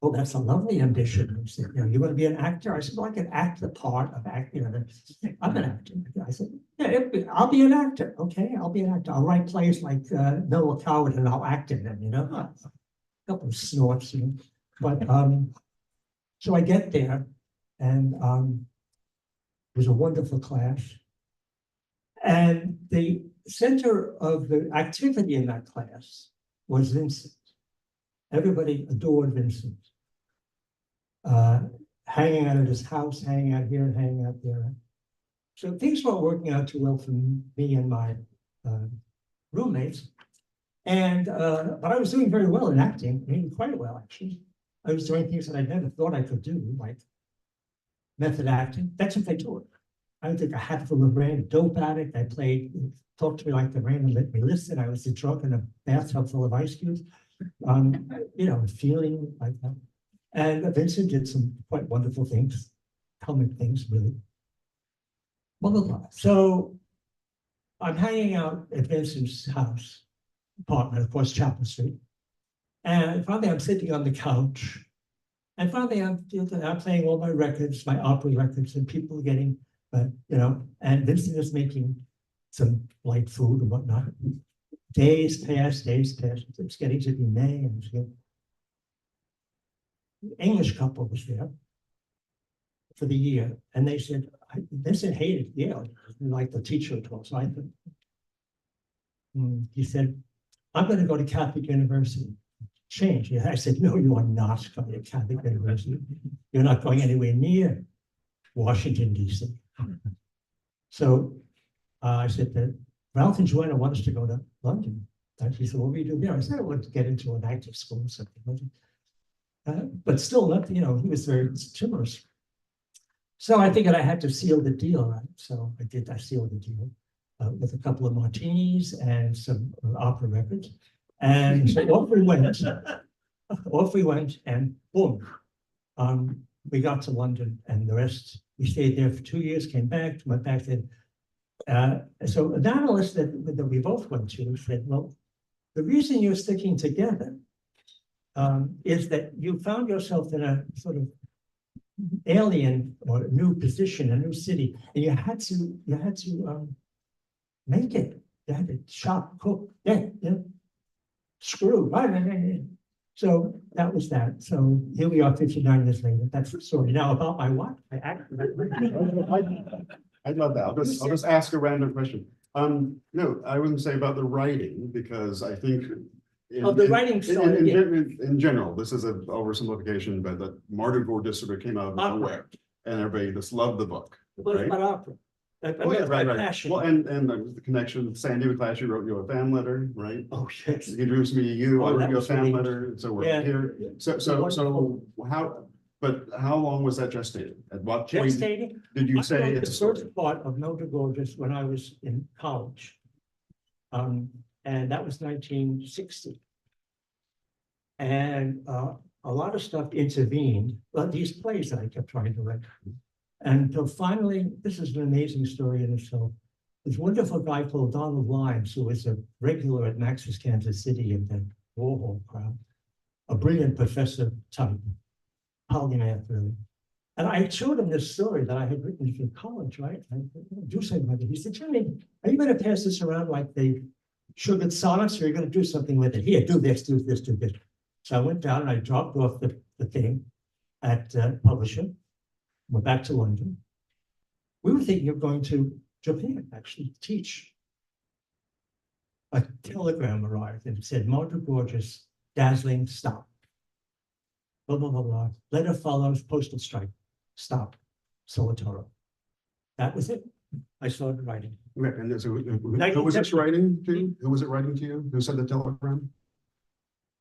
Well, that's a lovely ambition. He said, you're going to be an actor? I said, well, I can act the part of acting. I'm an actor. I said, yeah, I'll be an actor. Okay, I'll be an actor. I'll write plays like Noah Coward and I'll act in them, a couple of snorts. But so I get there and it was a wonderful class. And the center of the activity in that class was Vincent. Everybody adored Vincent. Hanging out at his house, hanging out here and hanging out there. So things weren't working out too well for me and my roommates. And, but I was doing very well in acting, I mean, quite well, actually. I was doing things that I never thought I could do, like method acting. That's what they taught. I took a hatful of rain, dope addict. I played, talked to me like the rain and let me listen. I was drunk in a bathtub full of ice cubes. You know, feeling like that. And Vincent did some quite wonderful things, comic things, really. Blah, blah, blah. So I'm hanging out at Vincent's house, apartment, of course, Chapel Street. And finally, I'm sitting on the couch. And finally, I'm playing all my records, my opera records, and people are getting, you know, and Vincent is making some light food and whatnot. Days pass. It's getting to be May, and the English couple was there for the year, and they said, Vincent hated Yale, like the teacher taught. So I thought, he said, I'm going to go to Catholic University. Change. I said, no, you are not going to Catholic University. You're not going anywhere near Washington, D.C. So I said that Ralph and Joanna want us to go to London. And she said, what will you do there? I said, I want to get into an acting school or something. But still, not, you know, he was very timorous. So I figured I had to seal the deal, right? So I did. I sealed the deal with a couple of martinis and some opera records. And so off we went, and boom, we got to London, and the rest, we stayed there for 2 years, came back, went back to, so an analyst that we both went to said, well, the reason you're sticking together is that you found yourself in a sort of alien or new position, a new city, and you had to make it. You had to shop, cook, screw, right? So that was that. So here we are 59 years later. That's the story. Now about my what? I love that. I'll just ask a random question. No, I wouldn't say about the writing, because I think the writing in general, this is an oversimplification, but the Martyr just sort of came out of nowhere, and everybody just loved the book. Right? About opera. Right. Well, and the connection, Sandy McClash, wrote you a fan letter, right? Oh, yes. He introduced me to you, I wrote you a fan letter, so we're here. So how long was that gestated? At what point Gestating? did you say the it's a story? first part of No to Gorgeous when I was in college. And that was 1960. And a lot of stuff intervened, but these plays that I kept trying to write. Until finally, this is an amazing story in itself. This wonderful guy called Donald Limes, who was a regular at Max's Kansas City in the Warhol crowd, a brilliant professor type, polymath really. And I showed him this story that I had written for college, right? I do something like it. He said, Jimmy, are you going to pass this around like the sugared sonnets, or are you going to do something with it? Here, do this, do this, do this. So I went down and I dropped off the thing at publisher. Went back to London. We were thinking of going to Japan, actually, to teach. A telegram arrived and it said, Martyr Gorgeous, dazzling, stop. Blah, blah, blah, blah. Letter follows, postal strike, stop, Solitoro. That was it. I started writing. Okay, and so who was this writing to? Who was it writing to you? Who sent the telegram?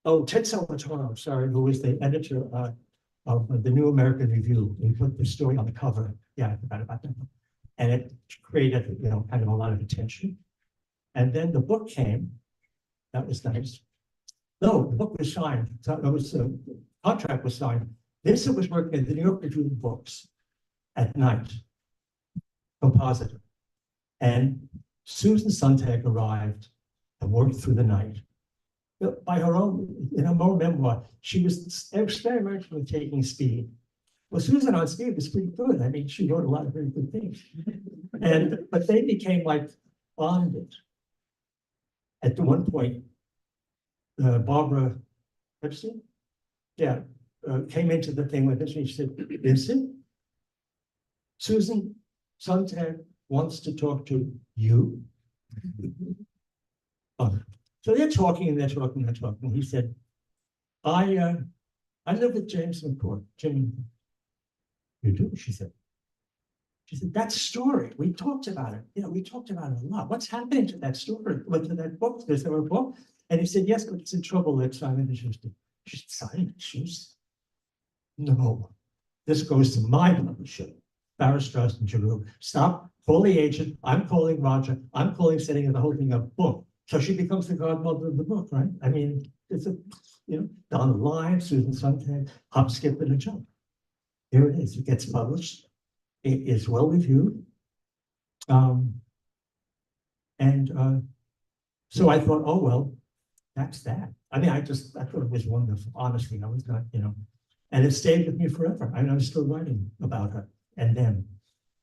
Oh, Ted Solitoro, sorry, who was the editor of the New American Review. He put the story on the cover. Yeah, I forgot about that. And it created, you know, kind of a lot of attention. And then the book came. That was nice. No, the book was signed. So it was the contract was signed. Vincent was working at the New York Review of Books at night, compositor. And Susan Sontag arrived and worked through the night. By her own, in her own memoir, she was experimenting with taking speed. Well, Susan on speed was pretty good. I mean, she wrote a lot of very good things. But they became like bonded. At the one point, Barbara Epstein, came into the thing with us and she said, Vincent, Susan Sontag wants to talk to you. So they're talking and they're talking and they're talking. He said, I live with James McCourt. Jimmy, you do? She said. She said, that story, we talked about it. We talked about it a lot. What's happening to that story? What to that book? Is there a book? And he said, yes, but it's in trouble that Simon & Schuster. She said, Simon & Schuster? No, this goes to my publisher, Barra Strauss and Giroux. Stop, call the agent. I'm calling Roger. I'm calling, setting the whole thing up. Boom. So she becomes the godmother of the book, right? I mean, it's a, down the line, Susan Sontag, hop, skip, and a jump. Here it is. It gets published. It is well reviewed. So I thought, oh, well, that's that. I mean, I thought it was wonderful. Honestly, I was not, and it stayed with me forever. I mean, I'm still writing about her and them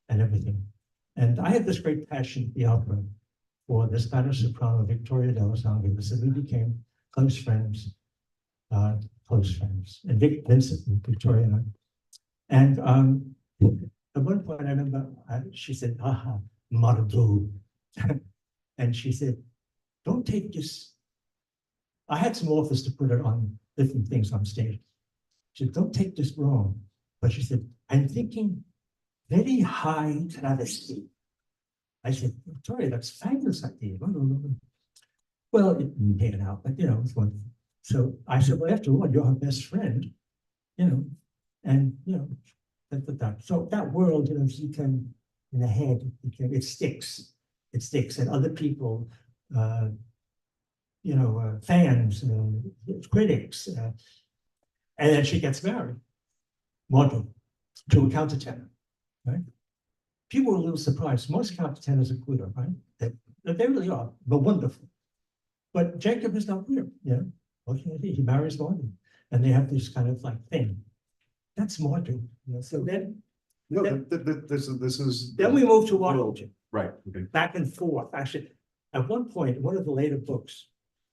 and everything. And I had this great passion at the opera for the Spanish soprano Victoria de los Angeles, and we became close friends. And Vincent and Victoria and I. And at one point, I remember she said, aha, Mardu. And she said, don't take this. I had some offers to put it on different things on stage. She said, don't take this wrong. But she said, I'm thinking very high travesty. I said, Victoria, that's a fabulous idea. Well, it didn't pan out, but it was wonderful. So I said, well, after all, you're her best friend, and so that world, you can, in the head, it sticks. It sticks, and other people, fans, critics, and then she gets married, Maudlin, to a countertenor, right? People were a little surprised. Most countertenors are queer, right? They really are, but wonderful. But Jacob is not queer, Fortunately, he marries Maudlin, and they have this kind of thing. That's Maudlin. So then, this is. Then we move to Washington. Right. Okay. Back and forth. Actually, at one point, one of the later books,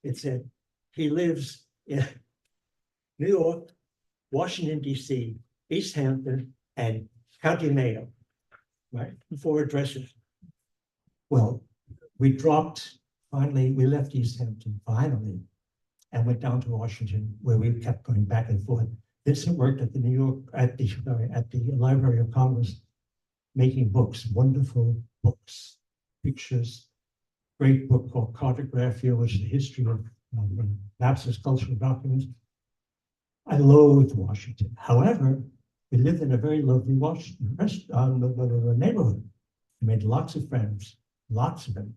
it said he lives in New York, Washington, D.C., East Hampton, and County Mayo, right? 4 addresses. Well, we left East Hampton finally, and went down to Washington, where we kept going back and forth. Vincent worked at the Library of Congress, making books, wonderful books, pictures. Great book called Cartographia, which is the history of maps as cultural documents. I loathed Washington. However, we lived in a very lovely neighborhood. I made lots of friends, lots of them,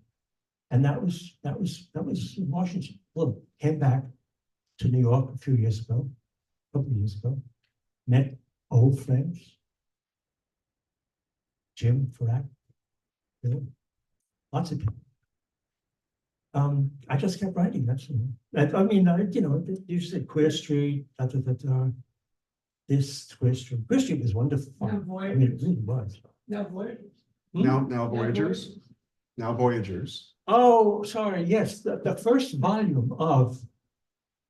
and that was Washington. Well, came back to New York a couple of years ago, met old friends, Jim Frack, lots of people. I just kept writing. That's I mean, you said Queer Street, this Queer Street. Queer Street was wonderful. I mean, it really was. Now Voyagers. Now Voyagers. Now Voyagers. Oh, sorry. Yes, the first volume of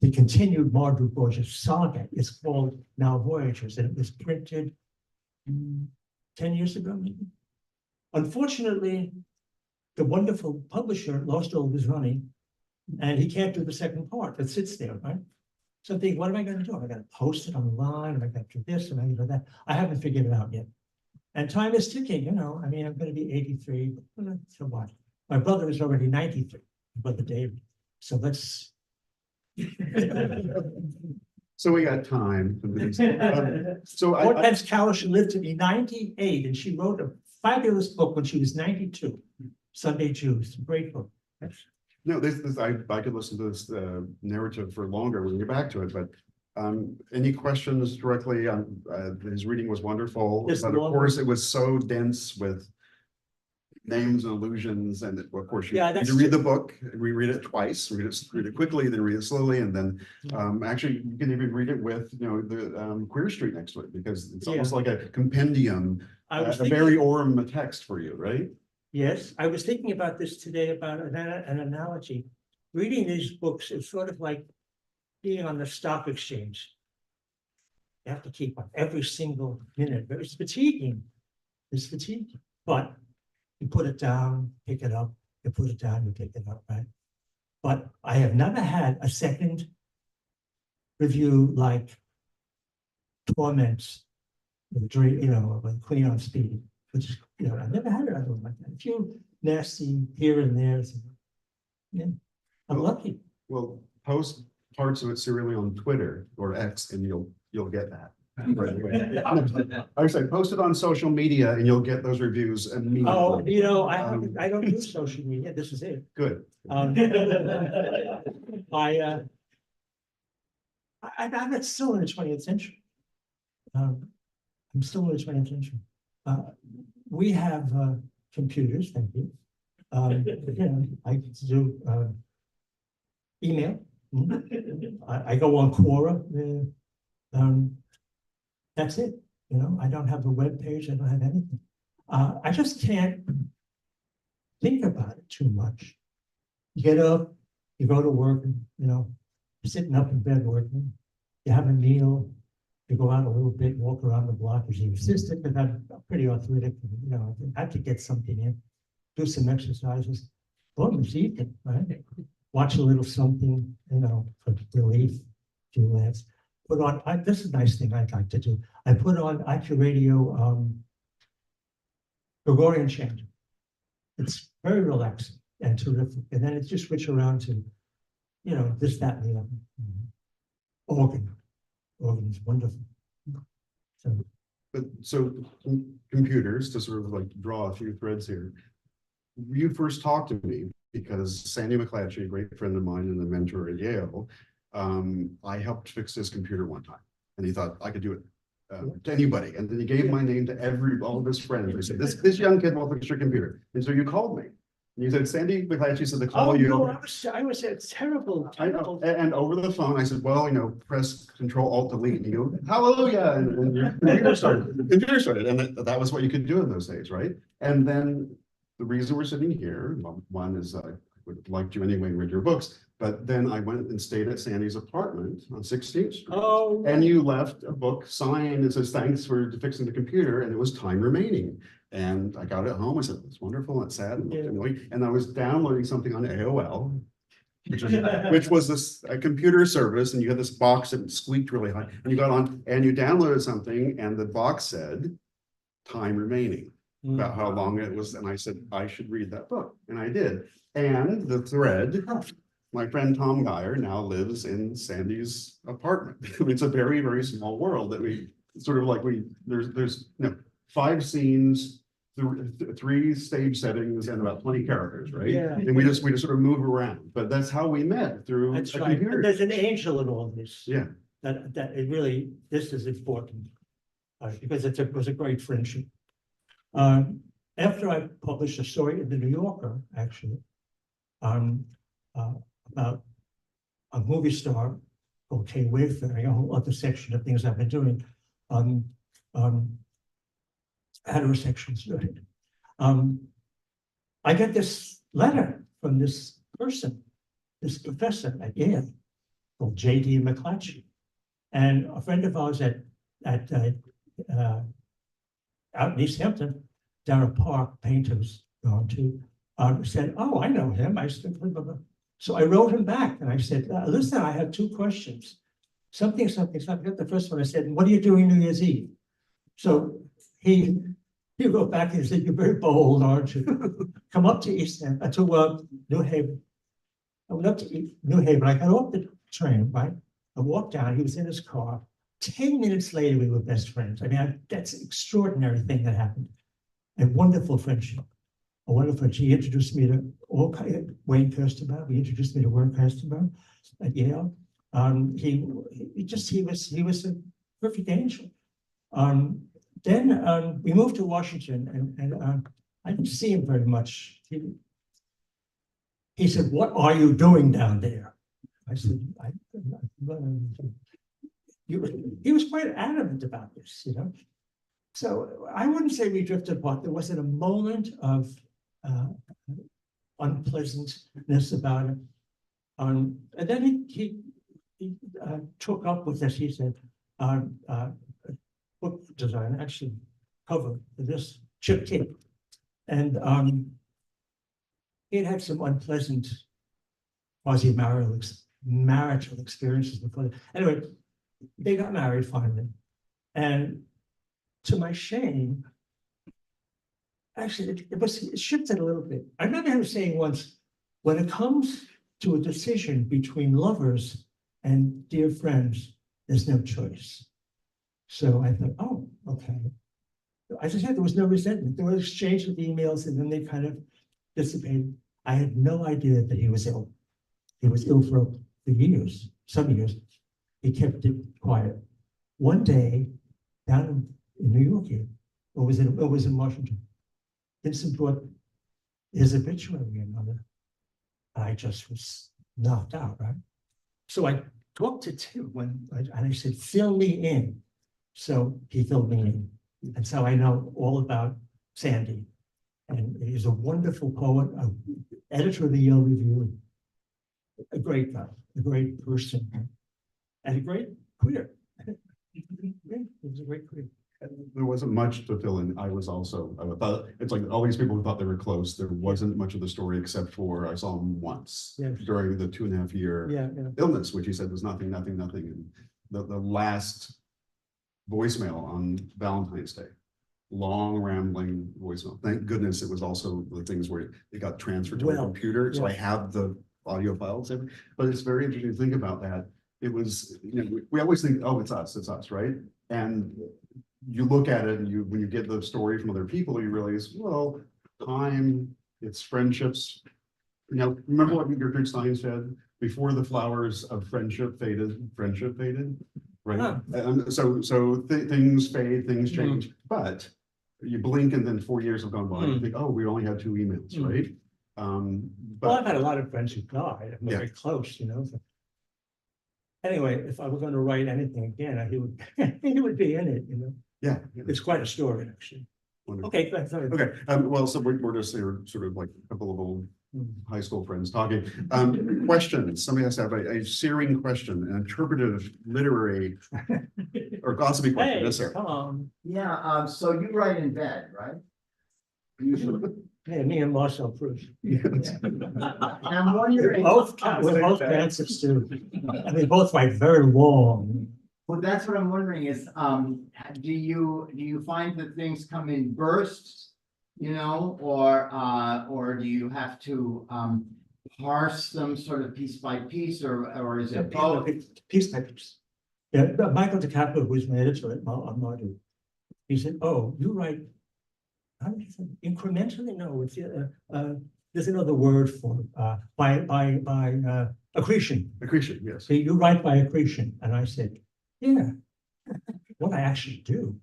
the continued Marduk Borges saga is called Now Voyagers, and it was printed 10 years ago, maybe. Unfortunately, the wonderful publisher lost all his money, and he can't do the second part. It sits there, right? So I'm thinking, what am I going to do? Am I going to post it online? Am I going to do this? Am I going to do that? I haven't figured it out yet. And time is ticking, I mean, I'm going to be 83, but so what? My brother is already 93, brother David. So let's. So we got time. So Hortense Kalish lived to be 98, and she wrote a fabulous book when she was 92. Sunday Jews, great book. No, I could listen to this narrative for longer. We'll get back to it, but any questions directly? His reading was wonderful, but of course it was so dense with names and allusions, and of course you need to read the book, reread it twice, read it quickly, then read it slowly, and then actually you can even read it with the Queer Street next to it, because it's almost like a compendium, a very Orem text for you, right? Yes, I was thinking about this today, about an analogy. Reading these books is sort of like being on the stock exchange. You have to keep on every single minute. But it's fatiguing. It's fatiguing. But you put it down, pick it up, you put it down, you pick it up, right? But I have never had a second review like Torments, with Queen on Speed, which is You know, I never had another one like that. A few nasty here and there. So, yeah, I'm lucky. Well, post parts of it serially on Twitter or X and you'll get that. Right away. I was like, post it on social media and you'll get those reviews Oh, immediately. you know, I don't use social media. This is it. Good. I'm still in the 20th century. I'm still in the 20th century. We have computers, thank you. You know, I do email. I go on Quora. That's it. You know, I don't have a web page. I don't have anything. I just can't think about it too much. You get up, you go to work, and, you know, you're sitting up in bed working, you have a meal, you go out a little bit, walk around the block as your sister, because I'm pretty arthritic, you know, I have to get something in, do some exercises. Boom, it's evening, right? Watch a little something, you know, for relief, few laughs. Put on, this is a nice thing I'd like to do. I put on iCuradio Gregorian chant. It's very relaxing and terrific. And then it's just switch around to, you know, this, that, and the other. Organ. Organ is wonderful. So computers, to sort of like draw a few threads here. You first talked to me because Sandy McClatchy, a great friend of mine and a mentor at Yale, I helped fix his computer one time, and he thought I could do it to anybody. And then he gave my name to all of his friends. They said, this young kid will fix your computer. And so you called me. And you said, Sandy McClatchy said to call you. No, I was terrible. I know. And over the phone, I said, well, you know, press Control Alt Delete. And you go, hallelujah. And your computer started. And that was what you could do in those days, right? And then the reason we're sitting here, one is I would like to anyway read your books, but then I went and stayed at Sandy's apartment on 16th Street. Oh, and you left a book signed that says, thanks for fixing the computer. And it was Time Remaining. And I got it home. I said, it's wonderful. It's sad. And I was downloading something on AOL, which was a computer service. And you had this box that squeaked really high. And you got on and you downloaded something. And the box said, Time Remaining, about how long it was. And I said, I should read that book. And I did. And the thread, my friend Tom Geyer now lives in Sandy's apartment. It's a very, very small world that we sort of like, there's 5 scenes, 3 stage settings and about 20 characters, right? Yeah. And we just sort of move around, but that's how we met, through that's a right. computer. There's an angel in all this. Yeah. That it really, this is important because it was a great friendship. After I published a story in the New Yorker, actually, about a movie star called Kay Wayfair, a whole other section of things I've been doing, heterosexual student. I get this letter from this person, this professor at Yale, called J.D. McClatchy. And a friend of ours out in East Hampton, Darrell Park, painters gone to, said, oh, I know him. I said, blah, blah, blah. So I wrote him back and I said, listen, I have 2 questions. Something. The first one I said, what are you doing New Year's Eve? So he wrote back and he said, you're very bold, aren't you? Come up to East Hampton, to New Haven. I went up to New Haven. I got off the train, right? I walked down. He was in his car. 10 minutes later, we were best friends. I mean, that's an extraordinary thing that happened. A wonderful friendship. A wonderful. He introduced me to Wayne Kirstenbaum. He introduced me to Wayne Kirstenbaum at Yale. He was a perfect angel. Then we moved to Washington, and I didn't see him very much. He said, "What are you doing down there?" I said, he was quite adamant about this, you know. So I wouldn't say we drifted apart. There wasn't a moment of unpleasantness about it. And then he took up with us. He said, book design, actually cover for this Chip Tape. And he had some unpleasant quasi-marital experiences before. Anyway, they got married finally. And to my shame, actually, it shifted a little bit. I remember him saying once, when it comes to a decision between lovers and dear friends, there's no choice. So I thought, oh, okay. As I said, there was no resentment. There was exchange of emails and then they kind of dissipated. I had no idea that he was ill. He was ill for years, some years. He kept it quiet. One day, down in New York here, or was in Washington, Vincent brought his obituary another. I just was knocked out, right? So I talked to Tim and I said, fill me in. So he filled me in. And so I know all about Sandy. And he's a wonderful poet, editor of the Yale Review, a great guy, a great person, and a great career. It was a great career. There wasn't much to fill in. I thought, it's like all these people who thought they were close. There wasn't much of the story except for I saw him once during the 2.5 year illness, which he said was nothing. And the last voicemail on Valentine's Day, long rambling voicemail. Thank goodness it was also the things where it got transferred to a computer. So I have the audio files, but it's very interesting to think about that. It was, we always think, oh, it's us, right? And you look at it and when you get the story from other people, you realize, well, time, it's friendships. Remember what Gertrude Stein said? Before the flowers of friendship faded, right? So things fade, things change, but you blink and then 4 years have gone by. You think, oh, we only had 2 emails, right? Well, I've had a lot of friends who died. I'm very close, So. Anyway, if I were going to write anything again, he would be in it, Yeah. It's quite a story, actually. Wonderful. Okay, thanks. Okay. Well, so we're just here, sort of like a couple of old high school friends talking. Questions. Somebody has to have a searing question, an interpretive, literary, or gossipy question. Yes, sir. Come on. Yeah, so you write in bed, right? Usually. Hey, me and Marcel Proust. And I'm wondering. We're both dancers too. And they both write very long. Well, that's what I'm wondering is, do you find that things come in bursts, or do you have to parse them sort of piece by piece, or is it both? Piece by piece. Yeah, Michael DiCaprio, who's my editor at Mardu, he said, "Oh, you write." How did he say incrementally? No, it's there's another word for by accretion. Accretion, yes. So you write by accretion, and I said, yeah. What I actually do,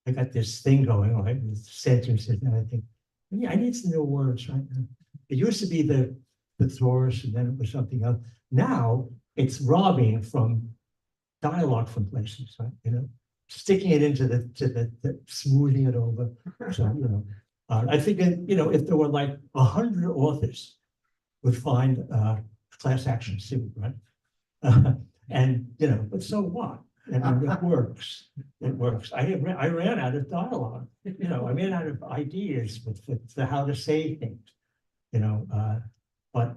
I got this thing going, right, with sentences, and I think, yeah, I need some new words, right? It used to be the thesaurus, and then it was something else. Now it's robbing from dialogue from places, right? Sticking it into the smoothing it over. So, I think, if there were like 100 authors would find a class action suit, right? And, but so what? And it works. It works. I ran out of dialogue. I ran out of ideas for how to say things, but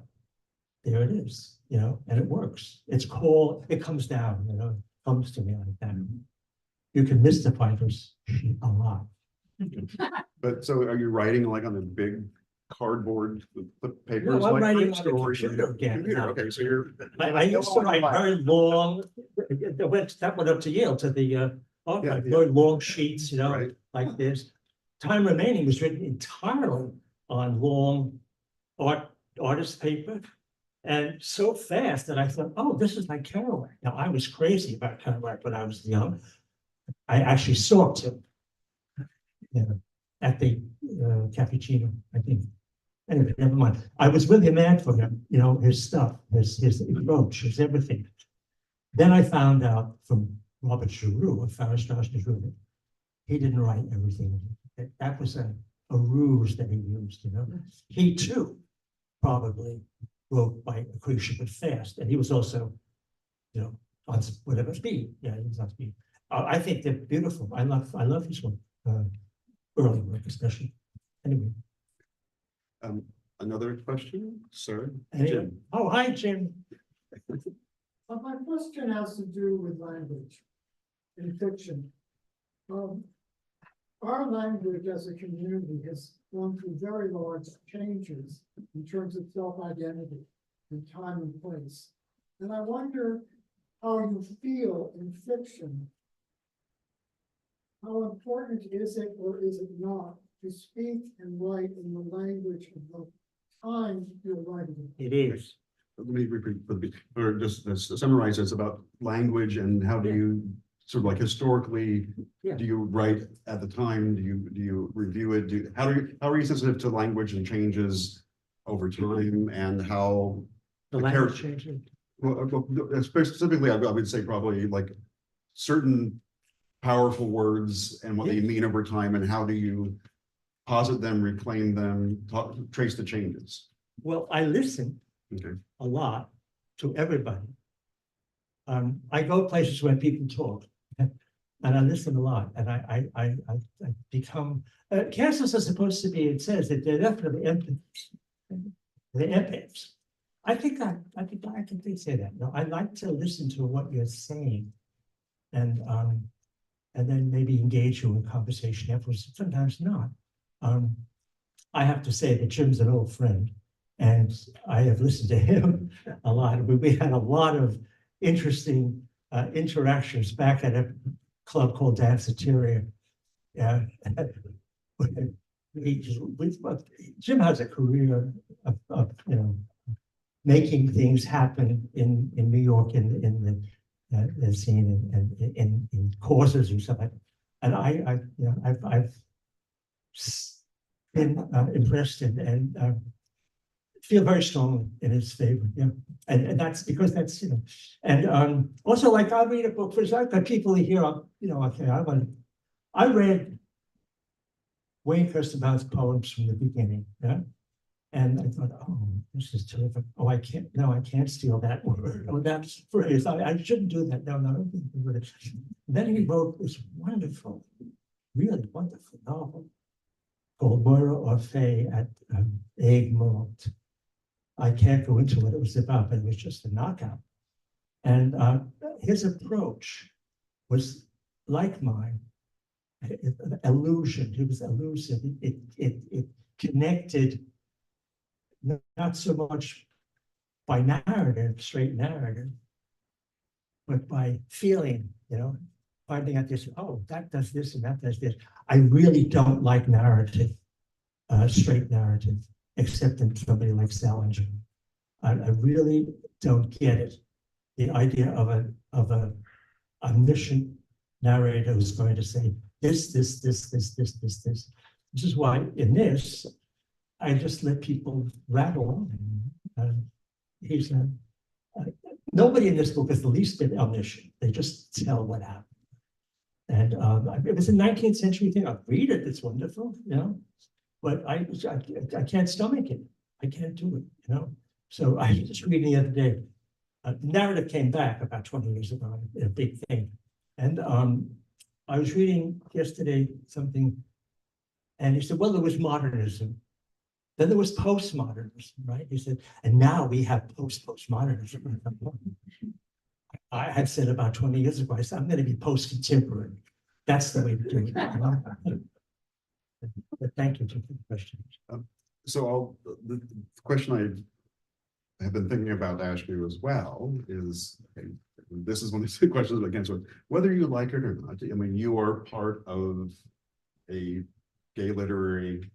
there it is, and it works. It comes down, comes to me like that. You can mystify this a lot. But so are you writing like on a big cardboard paper? No, I'm writing on a computer again. Okay, so I used to write very long, that went up to Yale to the very long sheets, Right. like this. Time Remaining was written entirely on long artist paper. And so fast that I thought, oh, this is like Kerouac. Now, I was crazy about Kerouac when I was young. I actually saw him at the Cappuccino, I think. Anyway, never mind. I was really mad for him, his stuff, his approach, his everything. Then I found out from Robert Giroux of Farrar Strausser's Giroux, he didn't write everything. That was a ruse that he used, He too probably wrote by accretion, but fast. And he was also, on whatever speed. Yeah, he was on speed. I think they're beautiful. I love his one, early work especially. Anyway. Another question, sir? Anyway. Jim. Oh, hi, Jim. Well, my question has to do with language in fiction. Our language as a community has gone through very large changes in terms of self-identity in time and place. And I wonder how you feel in fiction. How important is it or is it not to speak and write in the language of the time you're writing? It is. Let me repeat, or just summarize, it's about language and how do you sort of like historically, Yeah. do you write at the time? Do you review it? How are you sensitive to language and changes over time and how? The The language character- changing. Well, specifically, I would say probably like certain powerful words and what they mean over time and how do you posit them, reclaim them, trace the changes? Well, I listen Okay. a lot to everybody. I go places where people talk, and I listen a lot, and I become, cancers are supposed to be, it says that they're definitely empaths. They're empaths. I think they say that. No, I like to listen to what you're saying. And then maybe engage you in conversation afterwards, sometimes not. I have to say that Jim's an old friend, and I have listened to him a lot. We had a lot of interesting interactions back at a club called Danceteria. Yeah. Jim has a career of making things happen in New York in the scene and in courses and stuff like that. And I've been impressed and feel very strongly in his favor. Yeah, and that's because that's and also like I read a book for I've got people here. Okay, I read Wayne Kirstenbaum's poems from the beginning. Yeah. And I thought, oh, this is terrific. Oh, I can't steal that word or that phrase. I shouldn't do that. No. Then he wrote this wonderful, really wonderful novel called Moira Orphée at Egmont. I can't go into what it was about, but it was just a knockout. And his approach was like mine, illusion. He was elusive. It connected not so much by narrative, straight narrative, but by feeling, finding out this, oh, that does this and that does this. I really don't like narrative, straight narrative, except in somebody like Salinger. I really don't get it. The idea of a omniscient narrator who's going to say this. Which is why in this, I just let people rattle on. He's nobody in this book is the least bit omniscient. They just tell what happened. And it was a 19th century thing. I read it; it's wonderful, But I can't stomach it. I can't do it, So I was just reading the other day. Narrative came back about 20 years ago, a big thing, and I was reading yesterday something, and he said, "Well, there was modernism." Then there was postmodernism, right? He said, and now we have postmodernism. I had said about 20 years ago, I said, I'm going to be post-contemporary. That's the way to do it. But thank you for the question. So the question I have been thinking about Ashby as well is, this is one of the questions that against whether you like it or not. I mean, you are part of a gay literary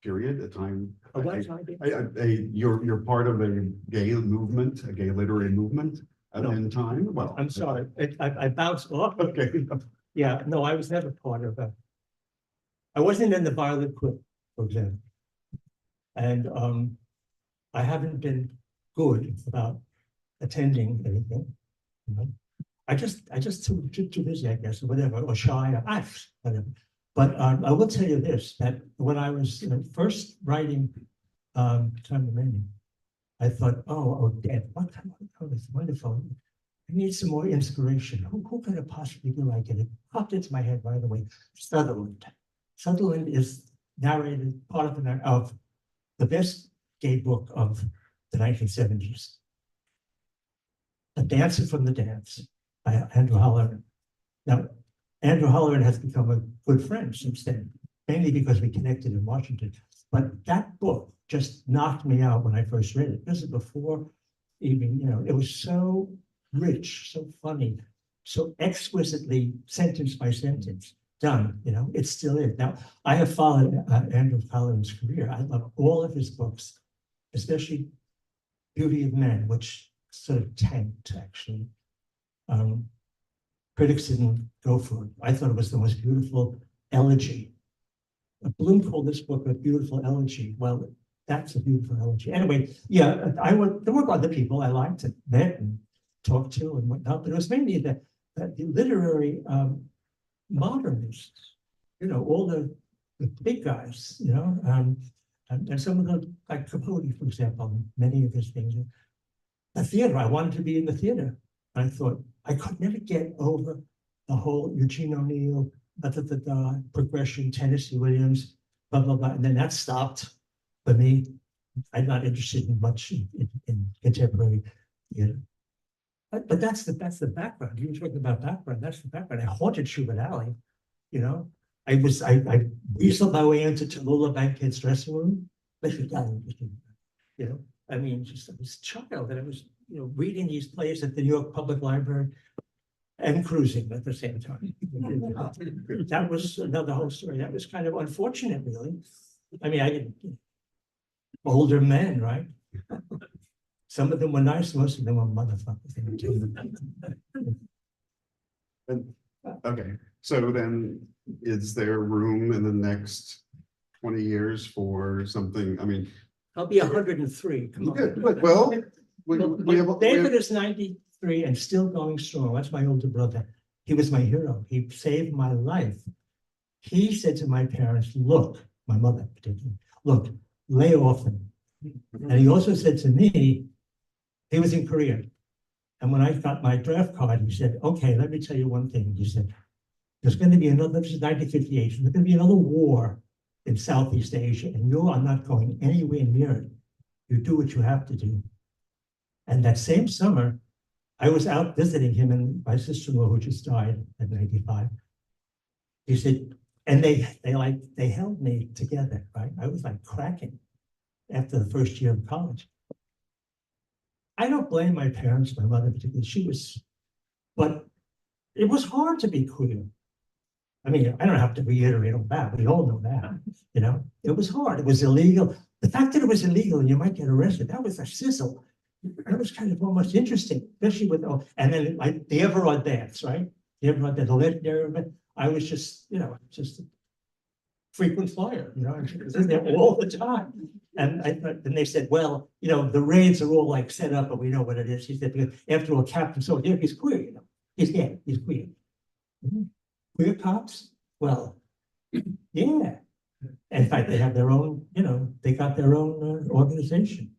period, a time. You're part of a gay movement, a gay literary movement in time. Well, I'm sorry, I bounced off. Okay. Yeah, no, I was never part of that. I wasn't in the Violet Quip, for example. And I haven't been good about attending anything. I just too busy, I guess, or whatever, or shy, whatever. But I will tell you this, that when I was first writing Time Remaining, I thought, oh, Dad, oh, it's wonderful. I need some more inspiration. Who could it possibly be like it? It popped into my head right away. Sutherland. Sutherland is narrated part of the best gay book of the 1970s. A Dancer from the Dance by Andrew Holleran. Now, Andrew Holleran has become a good friend since then, mainly because we connected in Washington. But that book just knocked me out when I first read it. This is before even, it was so rich, so funny, so exquisitely sentence by sentence done, it still is. Now, I have followed Andrew Holleran's career. I love all of his books, especially Beauty of Men, which sort of tanked, actually. Critics didn't go for it. I thought it was the most beautiful elegy. Bloom called this book a beautiful elegy. Well, that's a beautiful elegy. Anyway, yeah, there were other people I liked and met and talked to and whatnot, but it was mainly the literary modernists, all the big guys, and some of them, like Capote, for example, many of his things. The theater, I wanted to be in the theater. I thought I could never get over the whole Eugene O'Neill, progression, Tennessee Williams, blah, blah, blah. And then that stopped for me. I'm not interested in much in contemporary theater. But that's the background. You were talking about background. That's the background. I haunted Schubert Alley. I weaseled my way into Tallulah Bankhead's dressing room. I mean, just I was a child, and I was, reading these plays at the New York Public Library and cruising at the same time. That was another whole story. That was kind of unfortunate, really. I mean, I didn't. Older men, right? Some of them were nice, most of them were motherfuckers. Okay, so then is there room in the next 20 years for something? I mean, I'll be 103. Come on. good. Well, we have David is 93 and still going strong. That's my older brother. He was my hero. He saved my life. He said to my parents, look, my mother particularly, look, lay off him. And he also said to me, he was in Korea. And when I got my draft card, he said, okay, let me tell you one thing. He said, there's going to be another, this is 1958, there's going to be another war in Southeast Asia, and you are not going anywhere near it. You do what you have to do. And that same summer, I was out visiting him and my sister-in-law, who just died at 95. He said, and they held me together, right? I was like cracking after the first year of college. I don't blame my parents, my mother particularly, but it was hard to be queer. I mean, I don't have to reiterate all that. We all know that, it was hard. It was illegal. The fact that it was illegal and you might get arrested, that was a sizzle. That was kind of almost interesting, especially with, and then like the Everard dance, right? The Everard dance, the legendary event. I was just, just a frequent flyer, I was in there all the time. And they said, well, the raids are all like set up, and we know what it is. He said, because after all, Captain Soldier, he's queer, he's gay, he's queer. Queer cops? Well, yeah. In fact, they have their own, they got their own organization.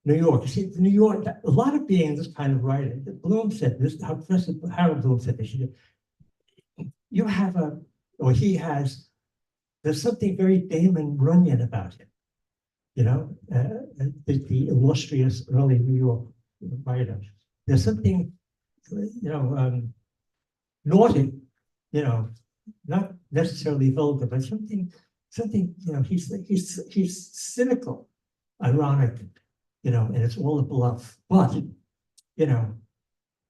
New York, you see, New York, a lot of being this kind of writer, Bloom said this, Professor Harold Bloom said this, you have he has, there's something very Damon Runyon about him, the illustrious early New York writer. There's something, naughty, not necessarily vulgar, but something, he's cynical, ironic, and it's all a bluff. But,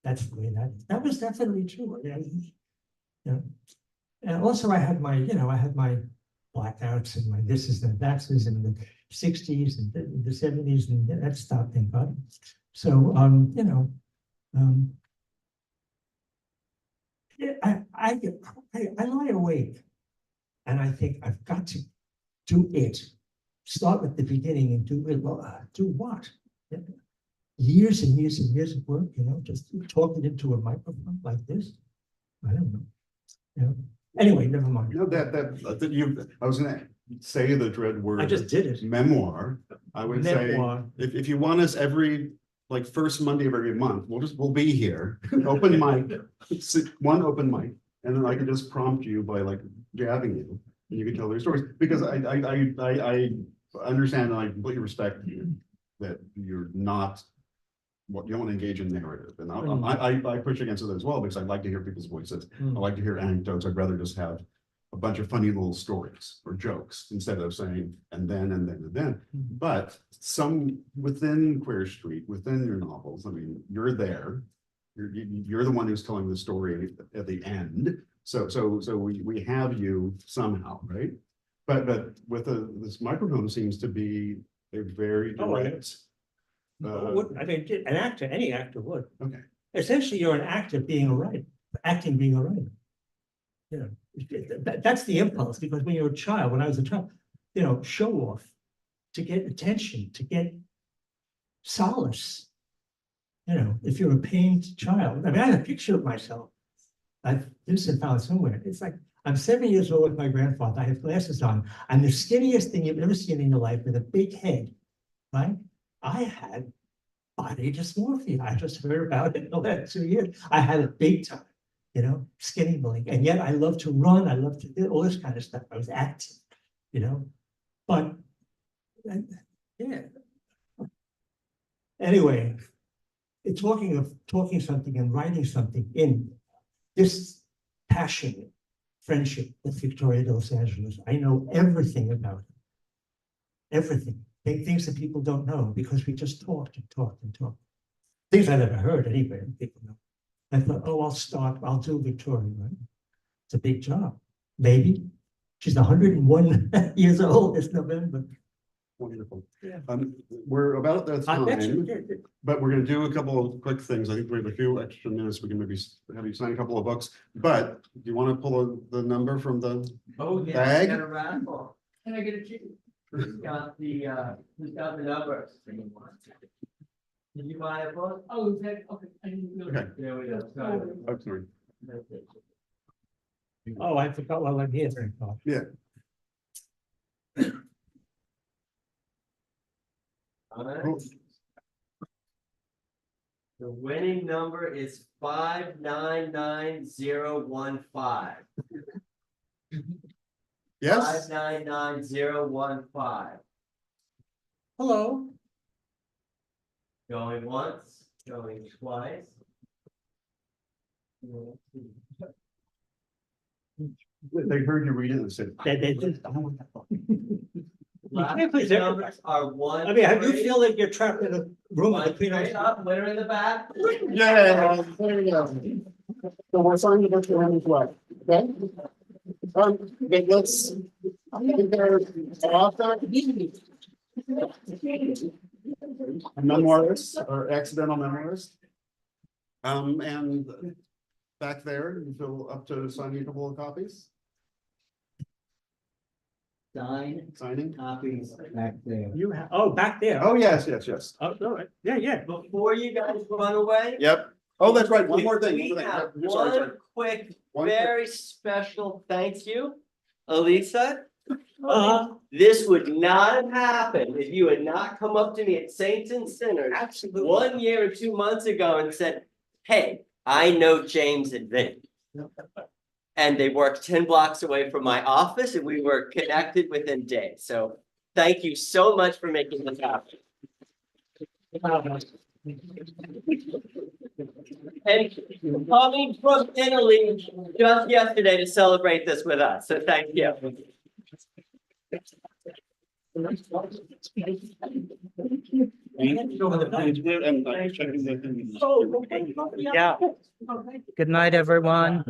that's the way that was definitely true. And also I had my, blackouts and my thises and thatses in the 60s and the 70s, and that stopped, thank God. So, I lie awake and I think I've got to do it. Start at the beginning and do it. Well, do what? Years and years and years of work, just talking into a microphone like this. I don't know. Anyway, never mind. No, I was gonna say the dread word. I just did it. Memoir. I would Memoir. say if you want us every first Monday of every month, we'll be here. Open mic, one open mic, and then I can just prompt you by jabbing you, and you can tell their stories. Because I understand and I completely respect you that you're not what you don't want to engage in narrative. And I push against it as well, because I like to hear people's voices. I like to hear anecdotes. I'd rather just have a bunch of funny little stories or jokes instead of saying, and then, and then, and then. But some within Queer Street, within your novels, I mean, you're there. You're the one who's telling the story at the end. So we have you somehow, right? But with this microphone seems to be a very direct. I mean, an actor, any actor would. Okay. Essentially, you're an actor being a writer, acting being a writer. You know, that's the impulse, because when you're a child, when I was a child, you know, show off, to get attention, to get solace. You know, if you're a pained child, I mean, I have a picture of myself. This is found somewhere. It's like, I'm 7 years old with my grandfather. I have glasses on. I'm the skinniest thing you've ever seen in your life, with a big head, right? I had body dysmorphia. I just heard about it in the last 2 years. I had it big time, you know, skinny bullying. And yet I love to run. I love to do all this kind of stuff. I was active, you know, but yeah. Anyway, it's talking something and writing something in this passionate friendship with Victoria de Los Angeles. I know everything about it. Everything. Things that people don't know, because we just talked and talked and talked. Things I never heard anyway, people know. I thought, oh, I'll do Victoria, right? It's a big job. Maybe. She's 101 years old this November. Wonderful. Yeah. We're about at that I bet you time, did. but we're gonna do a couple of quick things. I think we have a few extra minutes. We can maybe have you sign a couple of books. But do you want to pull the number from the Oh, yeah, bag? I got a raffle. Can I get a check? Who's got the number? Did you buy a book? Oh, is that, okay. I didn't know. Okay. There we go. Sorry. Oh, sorry. Oh, I forgot while I'm here. Yeah. All right. Cool. The winning number is 599015. Yes. 599015. Hello. Going once, going twice. They heard you read it and said. They just don't want that book. Last can't please everybody. numbers are one. I mean, have you three, feel like you're trapped in a room one between us? straight up, winner in the back. Yeah, there we go. So we're signing the book for him as well, okay? Okay, let's, I think there's author. A memoirist or accidental memoirist. And back there, you feel up to signing a couple of copies, signing? Copies back there. You have, oh, back there. Oh, yes, yes, yes. Oh, all right. Yeah, yeah. Before you guys run away. Yep. Oh, that's right. One more thing. We have Sorry, sorry. one quick, One quick- very special thank you, Elisa. Uh-huh. This would not have happened if you had not come up to me at Saints and Sinners Absolutely. 1 year or 2 months ago and said, hey, I know James and Vin. And they worked 10 blocks away from my office and we were connected within days. So thank you so much for making this happen. And coming from Italy just yesterday to celebrate this with us. So thank you. Yeah. Good night, everyone.